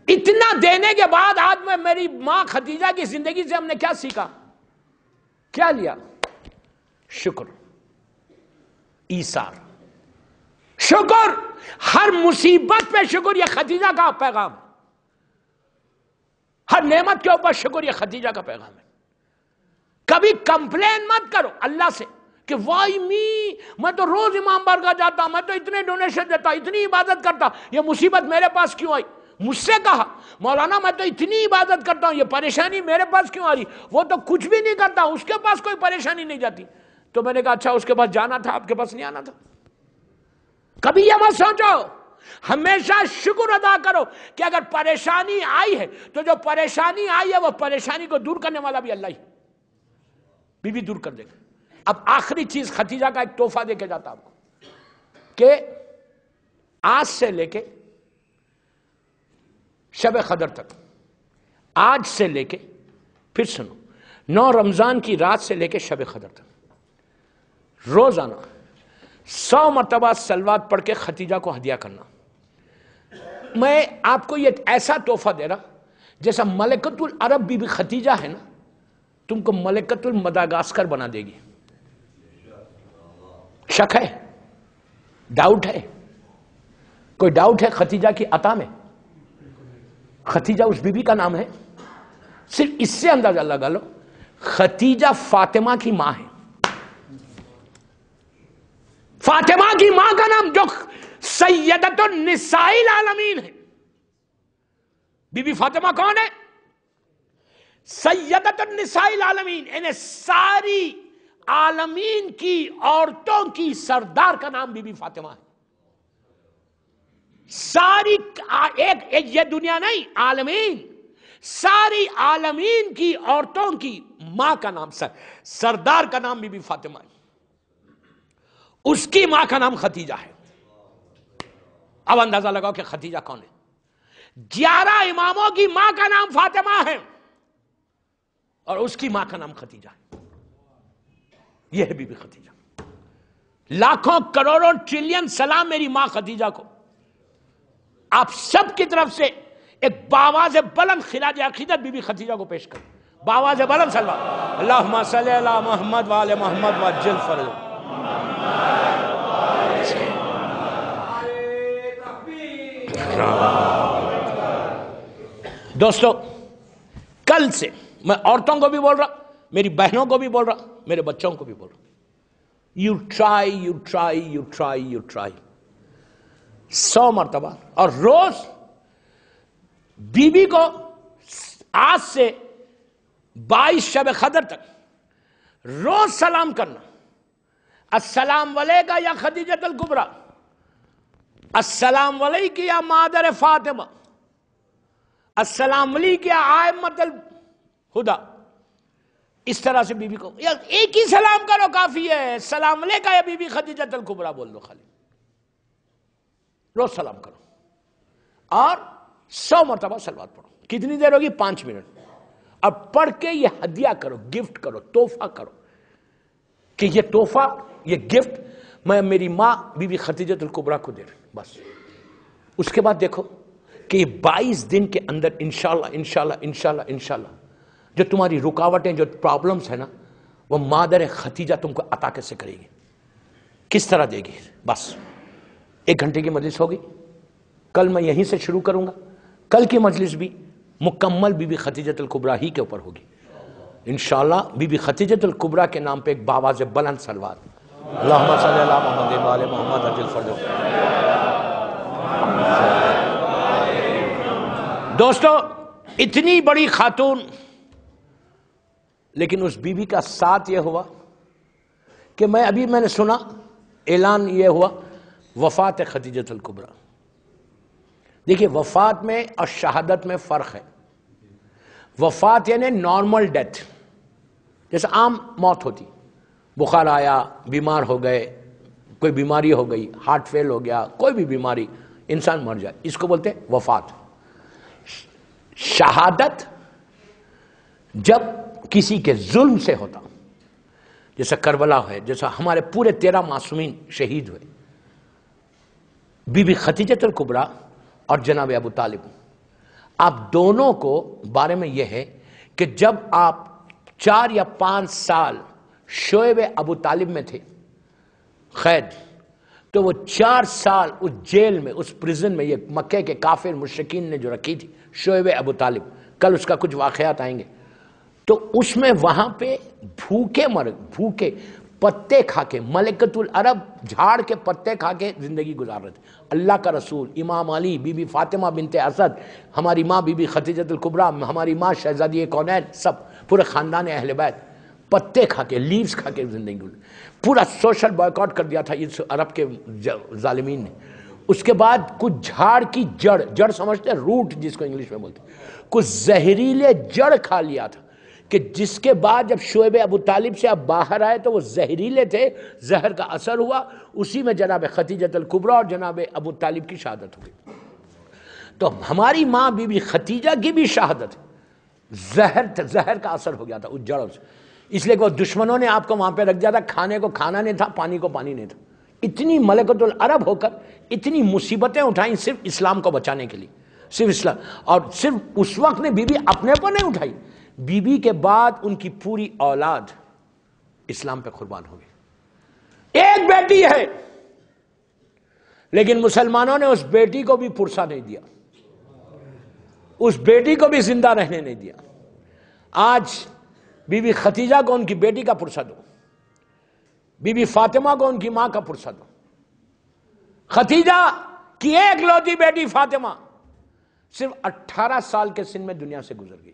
اتنا دینے کے بعد آج میں میری ماں ختیجہ کی زندگی سے ہم نے کیا سیکھا، کیا لیا؟ شکر، ایثار، شکر. ہر مصیبت پہ شکر، یہ ختیجہ کا پیغام. ہر نعمت کے اوپر شکر، یہ ختیجہ کا پیغام ہے. کبھی کمپلین مت کرو اللہ سے کہ وائی می، میں تو روز امام بارگاہ جاتا ہوں، میں تو اتنے ڈونیشن دیتا، اتنی عبادت کرتا، یہ مصیبت میرے پاس کیوں آئی؟ مجھ سے کہا مولانا میں تو اتنی عبادت کرتا ہوں، یہ پریشانی میرے پاس کیوں آ رہی؟ وہ تو کچھ بھی نہیں کرتا، اس کے پاس کوئی پریشانی نہیں جاتی. تو میں نے کہا اچھا اس کے پاس جانا تھا، آپ کے پاس نہیں آنا تھا. کبھی یہ مت سوچو، ہمیشہ شکر ادا کرو کہ اگر پریشانی آئی ہے تو جو پریشانی آئی ہے وہ پریشانی کو دور کرنے والا بھی اللہ ہی، بی بی دور کر دے گا. اب آخری چیز ختیجہ کا ایک تحفہ دے کے جاتا آپ کو کہ آج سے لے کے شب قدر تک، آج سے لے کے، پھر سنو، 9 رمضان کی رات سے لے کے شب قدر تک روزانہ 100 مرتبہ صلوات پڑھ کے ختیجہ کو ہدیہ کرنا. میں آپ کو یہ ایسا تحفہ دے رہا جیسا ملکۃ العرب بی بی ختیجہ ہے نا، تم کو ملکۃ المداگاسکر بنا دے گی. شک ہے؟ ڈاؤٹ ہے؟ کوئی ڈاؤٹ ہے ختیجہ کی عطا میں؟ ختیجہ اس بی بی کا نام ہے. صرف اس سے اندازہ لگا لو خدیجہ فاطمہ کی ماں ہے. فاطمہ کی ماں کا نام جو سیدۃ النساء العالمین ہے. بی بی فاطمہ کون ہے؟ سیدۃ النساء العالمین، یعنی ساری عالمین کی عورتوں کی سردار کا نام بی بی فاطمہ ہے. ساری ایک یہ دنیا نہیں، عالمین، ساری عالمین کی عورتوں کی ماں کا نام سردار کا نام بی بی فاطمہ ہے. اس کی ماں کا نام خدیجہ ہے. اب اندازہ لگاؤ کہ خدیجہ کون ہے. 11 اماموں کی ماں کا نام فاطمہ ہے اور اس کی ماں کا نام خدیجہ ہے. یہ ہے بی بی خدیجہ. لاکھوں کروڑوں ٹریلین سلام میری ماں خدیجہ کو. آپ سب کی طرف سے ایک باواز بلند خراج عقیدت بی بی خدیجہ کو پیش کریں. باواز بلند صلی اللہم صلی علی محمد وآل محمد وعجل فرجہ. دوستو، کل سے میں عورتوں کو بھی بول رہا، میری بہنوں کو بھی بول رہا، میرے بچوں کو بھی بول رہا، یو ٹرائی 100 مرتبہ. اور روز بی بی کو آج سے 22 شب قدر تک روز سلام کرنا. السلام علیکہ یا خدیجۃ الکبریٰ، السلام علیکہ یا مادر فاطمہ، السلام علیکہ یا آئمۃ الہدیٰ. اس طرح سے بی بی کو ایک ہی سلام کرو کافی ہے. السلام علیکہ یا بی بی خدیجۃ الکبریٰ بول دو، خالی روز سلام کرو اور 100 مرتبہ صلوات پڑھو. کتنی دیر ہوگی؟ 5 منٹ. اب پڑھ کے یہ ہدیہ کرو، گفٹ کرو، تحفہ کرو کہ یہ تحفہ، یہ گفٹ میں میری ماں بی بی خدیجۃ الکبریٰ کو دے رہی ہوں. بس اس کے بعد دیکھو کہ یہ 22 دن کے اندر انشاءاللہ جو تمہاری رکاوٹیں، جو پرابلمز ہیں نا، وہ مادر خدیجہ تم کو عطا کیسے کرے گی، کس طرح دے گی. بس 1 گھنٹے کی مجلس ہوگی. کل میں یہیں سے شروع کروں گا. کل کی مجلس بھی مکمل بی بی خدیجۃ الکبریٰ ہی کے اوپر ہوگی انشاءاللہ. بی بی خدیجۃ الکبریٰ کے نام پہ ایک باواز بلند صلوات. اللہم صلی علی محمد وآل محمد عجل فرجہ. دوستو، اتنی بڑی خاتون، لیکن اس بی بی کا ساتھ یہ ہوا کہ میں نے سنا اعلان یہ ہوا وفات خدیجۃ الکبریٰ. دیکھیے، وفات میں اور شہادت میں فرق ہے. وفات یعنی نارمل ڈیتھ، جیسے عام موت ہوتی، بخار آیا، بیمار ہو گئے، کوئی بیماری ہو گئی، ہارٹ فیل ہو گیا، کوئی بھی بیماری، انسان مر جائے، اس کو بولتے ہیں وفات. شہادت جب کسی کے ظلم سے ہوتا، جیسا کربلا ہے، جیسا ہمارے پورے 13 معصومین شہید ہوئے. بی بی خدیجۃ الکبریٰ اور جناب ابو طالب، آپ دونوں کو بارے میں یہ ہے کہ جب آپ 4 یا 5 سال شعیب ابو طالب میں تھے قید، تو وہ 4 سال اس جیل میں، اس پریزن میں، یہ مکے کے کافر مشرکین نے جو رکھی تھی شعیب ابو طالب، کل اس کا کچھ واقعات آئیں گے، تو اس میں وہاں پہ بھوکے پتے کھا کے، ملکۃ العرب جھاڑ کے پتے کھا کے زندگی گزار رہے تھے. اللہ کا رسول، امام علی، بی بی فاطمہ بنت اسد، ہماری ماں بی بی خدیجۃ الکبریٰ، ہماری ماں شہزادی کونین، سب پورے خاندان اہل بیت پتے کھا کے، لیوز کھا کے زندگی گزار. پورا سوشل بائیکاٹ کر دیا تھا اس عرب کے ظالمین نے. اس کے بعد کچھ جھاڑ کی جڑ سمجھتے ہیں، روٹ جس کو انگلش میں بولتے ہیں، کچھ زہریلے جڑ کھا لیا تھا کہ جس کے بعد جب شعیب ابو طالب سے اب باہر آئے تو وہ زہریلے تھے، زہر کا اثر ہوا، اسی میں جناب خدیجۃ الکبریٰ اور جناب ابو طالب کی شہادت ہو گئی. تو ہماری ماں بی بی خدیجہ کی بھی شہادت، زہر کا اثر ہو گیا تھا اس جڑوں سے، اس لیے کہ وہ دشمنوں نے آپ کو وہاں پہ رکھ دیا تھا. کھانے کو کھانا نہیں تھا، پانی کو پانی نہیں تھا. اتنی ملکۃ العرب ہو کر اتنی مصیبتیں اٹھائیں صرف اسلام کو بچانے کے لیے، صرف اسلام. اور صرف اس وقت نے بی بی اپنے پر نہیں اٹھائی، بی بی کے بعد ان کی پوری اولاد اسلام پہ قربان ہو گئی. ایک بیٹی ہے لیکن مسلمانوں نے اس بیٹی کو بھی پرسہ نہیں دیا، اس بیٹی کو بھی زندہ رہنے نہیں دیا. آج بی بی ختیجہ کو ان کی بیٹی کا پرسہ دو، بی بی فاطمہ کو ان کی ماں کا پرسہ دو. ختیجہ کی ایک لوتی بیٹی فاطمہ صرف 18 سال کے سن میں دنیا سے گزر گئی.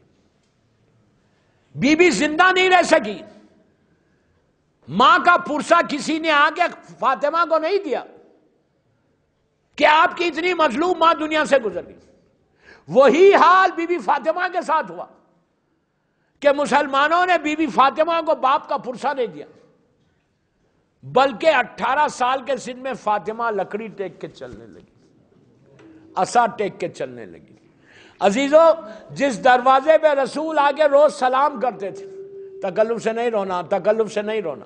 بی بی زندہ نہیں رہ سکی. ماں کا پرسہ کسی نے آ کے فاطمہ کو نہیں دیا کہ آپ کی اتنی مظلوم ماں دنیا سے گزر گئی. وہی حال بی بی فاطمہ کے ساتھ ہوا کہ مسلمانوں نے بی بی فاطمہ کو باپ کا پرسہ نہیں دیا، بلکہ 18 سال کے سن میں فاطمہ لکڑی ٹیک کے چلنے لگی، عصا ٹیک کے چلنے لگی. عزیزو، جس دروازے پہ رسول آگے روز سلام کرتے تھے، تکلف سے نہیں رونا، تکلف سے نہیں رونا،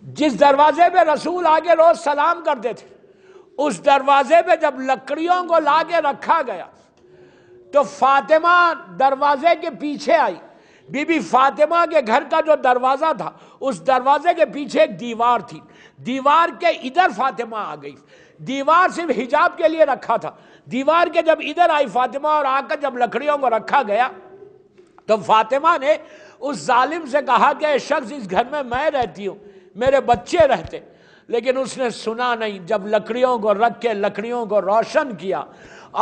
جس دروازے پہ رسول آگے روز سلام کرتے تھے، اس دروازے پہ جب لکڑیوں کو لا کے رکھا گیا تو فاطمہ دروازے کے پیچھے آئی. بی بی فاطمہ کے گھر کا جو دروازہ تھا، اس دروازے کے پیچھے ایک دیوار تھی، دیوار کے ادھر فاطمہ آ گئی. دیوار صرف حجاب کے لیے رکھا تھا. دیوار کے جب ادھر آئی فاطمہ اور آ کر جب لکڑیوں کو رکھا گیا تو فاطمہ نے اس ظالم سے کہا کہ اے شخص، اس گھر میں رہتی ہوں، میرے بچے رہتے. لیکن اس نے سنا نہیں. جب لکڑیوں کو رکھ کے لکڑیوں کو روشن کیا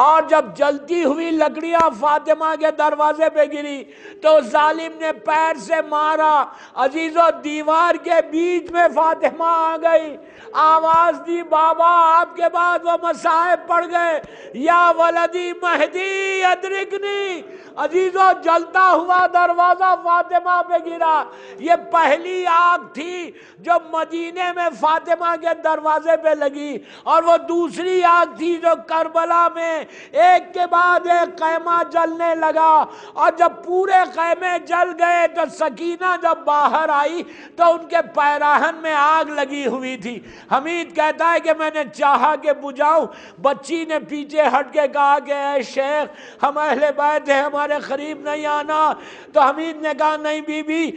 اور جب جلتی ہوئی لکڑیاں فاطمہ کے دروازے پہ گری تو ظالم نے پیر سے مارا. عزیزو، دیوار کے بیچ میں فاطمہ آ گئی، آواز دی، بابا آپ کے بعد وہ مصائب پڑ گئے، یا ولدی مہدی ادرکنی. عزیزو، جلتا ہوا دروازہ فاطمہ پہ گرا. یہ پہلی آگ تھی جو مدینے میں فاطمہ کے دروازے پہ لگی، اور وہ دوسری آگ تھی جو کربلا میں ایک کے بعد ایک خیمہ جلنے لگا. اور جب پورے خیمے جل گئے تو سکینہ جب باہر آئی تو ان کے پیراہن میں آگ لگی ہوئی تھی. حمید کہتا ہے کہ میں نے چاہا کہ بجھاؤں، بچی نے پیچھے ہٹ کے کہا کہ اے شیخ، ہم اہل بیت ہیں، ہمارے قریب نہیں آنا. تو حمید نے کہا نہیں بی بی،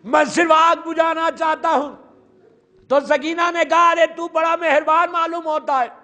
میں صرف آگ بجھانا چاہتا ہوں. تو سکینہ نے کہا ارے تو بڑا مہربان معلوم ہوتا ہے،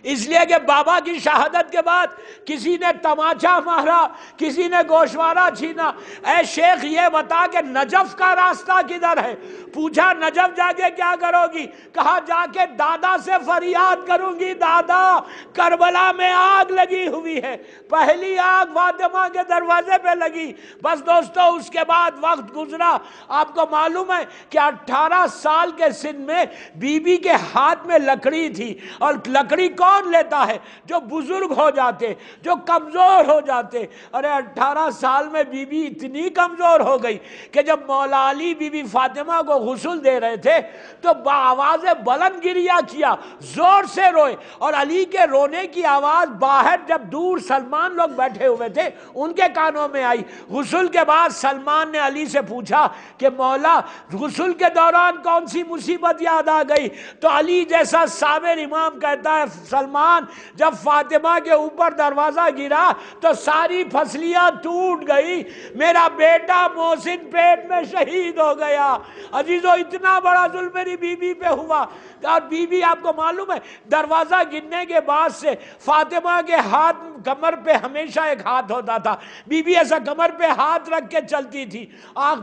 اس لیے کہ بابا کی شہادت کے بعد کسی نے تماچا مارا، کسی نے گوشوارہ چھینا. اے شیخ یہ بتا کہ نجف کا راستہ کدھر ہے؟ پوچھا نجف جا کے کیا کرو گی؟ کہا جا کے دادا سے فریاد کروں گی، دادا کربلا میں آگ لگی ہوئی ہے. پہلی آگ فاطمہ کے دروازے پہ لگی. بس دوستو، اس کے بعد وقت گزرا. آپ کو معلوم ہے کہ 18 سال کے سن میں بی بی کے ہاتھ میں لکڑی تھی. اور لکڑی کون لیتا ہے؟ جو بزرگ ہو جاتے، جو کمزور ہو جاتے. ارے 18 سال میں بی بی اتنی کمزور ہو گئی کہ جب مولا علی بی بی فاطمہ کو غسل دے رہے تھے تو بآواز بلند گریہ کیا، زور سے روئے. اور علی کے رونے کی آواز باہر جب دور سلمان لوگ بیٹھے ہوئے تھے ان کے کانوں میں آئی. غسل کے بعد سلمان نے علی سے پوچھا کہ مولا، غسل کے دوران کون سی مصیبت یاد آ گئی؟ تو علی جیسا صابر امام کہتا ہے سلمان، جب فاطمہ کے اوپر دروازہ گرا تو ساری فصلیاں ٹوٹ گئی، میرا بیٹا محسن پیٹ میں شہید ہو گیا. عزیزو، اتنا بڑا ظلم میری بی بی پہ ہوا. اور بی بی آپ کو معلوم ہے دروازہ گرنے کے بعد سے فاطمہ کے ہاتھ کمر پہ ہمیشہ ایک ہاتھ ہوتا تھا. بی بی ایسا کمر پہ ہاتھ رکھ کے چلتی تھی.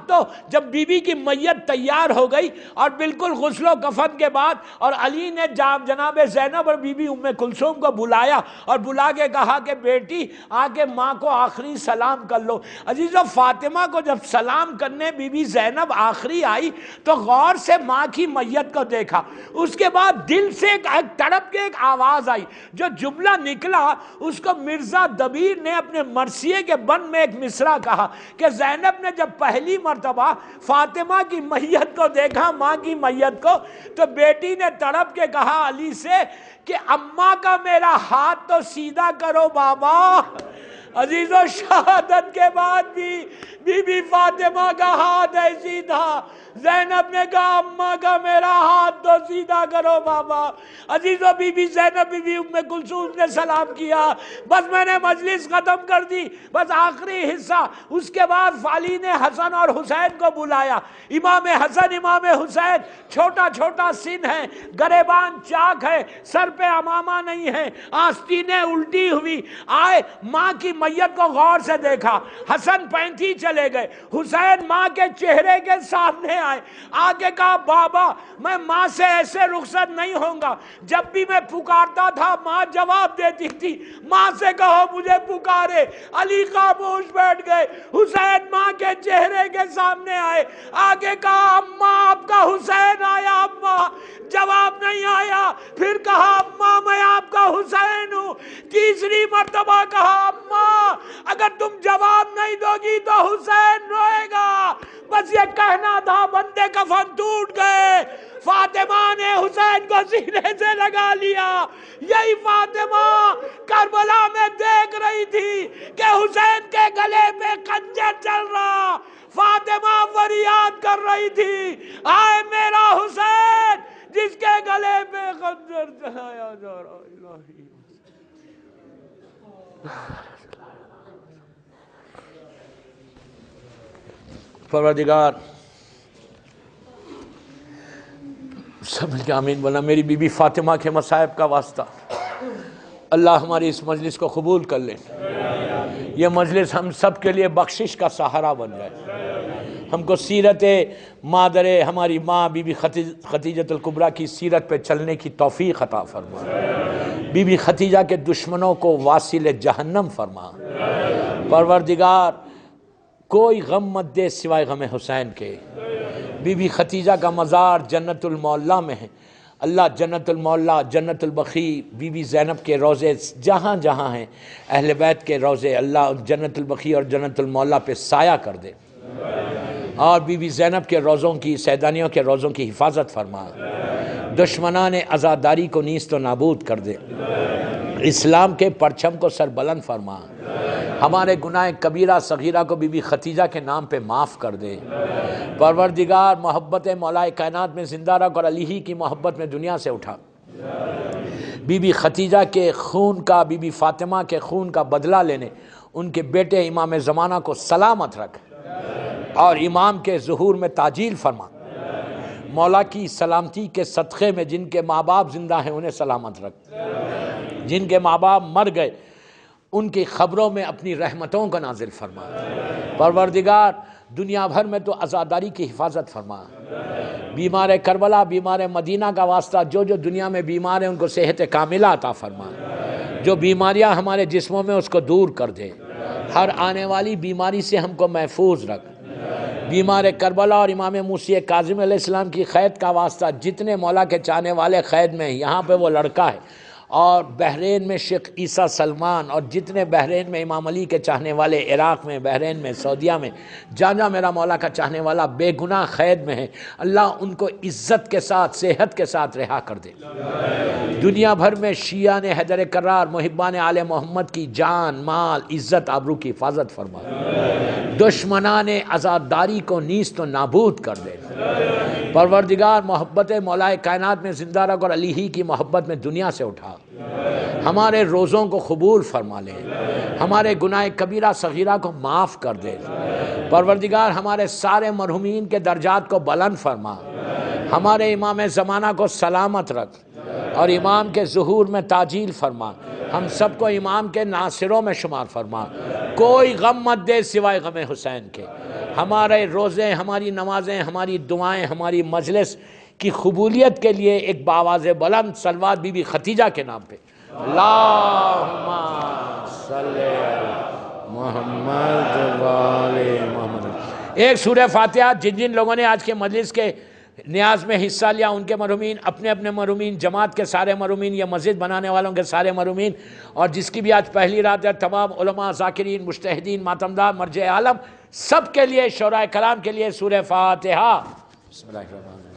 تو جب بی بی کی میت تیار ہو گئی اور بالکل غسل و کفن کے بعد، اور علی نے جناب زینب اور بی بی ام کلثوم کو بلایا اور بلا کے کہا کہ بیٹی آ کے ماں کو آخری سلام کر لو. عزیزو، فاطمہ کو جب سلام کرنے بی بی زینب آخری آئی تو غور سے ماں کی میت کو دیکھا. اس کے بعد دل سے ایک تڑپ کے ایک آواز آئی. جو جملہ نکلا اس کو مرزا دبیر نے اپنے مرثیے کے بند میں ایک مصرع کہا کہ زینب نے جب پہلی مرتبہ فاطمہ کی میت کو دیکھا، ماں کی میت کو، تو بیٹی نے تڑپ کے کہا علی سے کہ اماں کا میرا ہاتھ تو سیدھا کرو بابا. عزیزو، شہادت کے بعد بھی بی بی فاطمہ کا ہاتھ ہے سیدھا. زینب نے کہا اماں کا میرا ہاتھ تو سیدھا کرو بابا. عزیزو، بی بی زینب بی بی ام کلثوم نے سلام کیا. بس میں نے مجلس ختم کر دی، بس آخری حصہ. اس کے بعد علی نے حسن اور حسین کو بلایا. امام حسن امام حسین چھوٹا چھوٹا سن ہے، گریبان چاک ہے، سر پہ امامہ نہیں ہے، آستینیں الٹی ہوئی. آئے، ماں کی میت کو غور سے دیکھا، حسن 35 چلے گئے، حسین ماں کے چہرے کے سامنے آئے، آگے کہا بابا میں ماں سے ایسے رخصت نہیں ہوں گا، جب بھی میں پکارتا تھا ماں جواب دیتی تھی، ماں سے کہو مجھے پکارے۔ علی خاموش بیٹھ گئے، حسین ماں کے چہرے کے سامنے آئے، آگے کہا اماں آپ کا حسین آیا، اماں جواب نہیں آیا، پھر کہا اماں میں آپ کا حسین ہوں، تیسری مرتبہ کہا اماں اگر تم جواب نہیں دو گی تو حسین روئے گا۔ بس یہ کہنا تھا، بندے کفن ٹوٹ گئے، فاطمہ نے حسین کو سینے سے لگا لیا۔ یہی فاطمہ کربلا میں دیکھ رہی تھی کہ حسین کے گلے پہ خنجر چل رہا، فاطمہ فریاد کر رہی تھی آئے میرا حسین جس کے گلے پہ خنجر چلایا جا رہا۔ الہی پروردگار سب مل کے آمین بولا۔ میری بی بی فاطمہ کے مصائب کا واسطہ اللہ ہماری اس مجلس کو قبول کر لے، یہ مجلس ہم سب کے لیے بخشش کا سہارا بن جائے، ہم کو سیرت مادر ہماری ماں بی بی خدیجۃ الکبریٰ کی سیرت پہ چلنے کی توفیق عطا فرما، بی بی خدیجہ کے دشمنوں کو واصل جہنم فرما۔ پروردگار کوئی غم مت دے سوائے غم حسین کے۔ بی بی خدیجہ کا مزار جنت المعلا میں ہے، اللہ جنت المعلا، جنت البقیع، بی بی زینب کے روضے جہاں جہاں ہیں اہل بیت کے روضے، اللہ جنت البقیع اور جنت المعلا پہ سایہ کر دے، اور بی بی زینب کے روضوں کی، سیدانیوں کے روضوں کی حفاظت فرما، دشمنان عزاداری کو نیست و نابود کر دے، اسلام کے پرچم کو سربلند فرما، ہمارے گناہ کبیرہ صغیرہ کو بی بی خدیجہ کے نام پہ معاف کر دے۔ پروردگار محبت مولا کائنات میں زندہ رکھ اور علی ہی کی محبت میں دنیا سے اٹھا۔ بی بی خدیجہ کے خون کا، بی بی فاطمہ کے خون کا بدلہ لینے ان کے بیٹے امام زمانہ کو سلامت رکھ، اور امام کے ظہور میں تعجیل فرما۔ مولا کی سلامتی کے صدقے میں جن کے ماں باپ زندہ ہیں انہیں سلامت رکھ، جن کے ماں باپ مر گئے ان کی خبروں میں اپنی رحمتوں کا نازل فرما۔ پروردگار دنیا بھر میں تو عزاداری کی حفاظت فرما، بیمار کربلا، بیمار مدینہ کا واسطہ جو جو دنیا میں بیمار ہیں ان کو صحت کاملہ عطا فرما، جو بیماریاں ہمارے جسموں میں اس کو دور کر دے، ہر آنے والی بیماری سے ہم کو محفوظ رکھ۔ بیمار کربلا اور امام موسی کاظم علیہ السلام کی قید کا واسطہ جتنے مولا کے چاہنے والے قید میں ہیں، یہاں پہ وہ لڑکا ہے، اور بحرین میں شیخ عیسیٰ سلمان، اور جتنے بحرین میں امام علی کے چاہنے والے، عراق میں، بحرین میں، سعودیہ میں، جہاں میرا مولا کا چاہنے والا بے گناہ قید میں ہے، اللہ ان کو عزت کے ساتھ، صحت کے ساتھ رہا کر دے۔ دنیا بھر میں شیعہ نے حیدر کرار، محبان آل محمد کی جان، مال، عزت، آبرو کی حفاظت فرما، دشمنان عزاداری کو نیست و نابود کر دے۔ پروردگار محبت مولا کائنات میں زندہ رکھ اور علی ہی کی محبت میں دنیا سے اٹھا، ہمارے روزوں کو قبول فرما لے، ہمارے گناہ کبیرہ صغیرہ کو معاف کر دے۔ پروردگار ہمارے سارے مرحومین کے درجات کو بلند فرما، ہمارے امام زمانہ کو سلامت رکھ، اور امام کے ظہور میں تعجیل فرما، ہم سب کو امام کے ناصروں میں شمار فرما، کوئی غم مت دے سوائے غم حسین کے۔ ہمارے روزے، ہماری نمازیں، ہماری دعائیں، ہماری مجلس کی قبولیت کے لیے ایک بآواز بلند صلوات بی بی خدیجہ کے نام پہ، اللہم صلی علی محمد و آل محمد۔ ایک سورہ فاتحہ جن جن لوگوں نے آج کے مجلس کے نیاز میں حصہ لیا ان کے مرحومین، اپنے اپنے مرحومین، جماعت کے سارے مرحومین، یہ مسجد بنانے والوں کے سارے مرحومین، اور جس کی بھی آج پہلی رات ہے، تمام علماء، ذاکرین، مجتہدین، ماتمدار، مرجع عالم، سب کے لیے، شعراء کرام کے لیے سورہ فاتحہ۔ بسم اللہ الرحمن الرحیم۔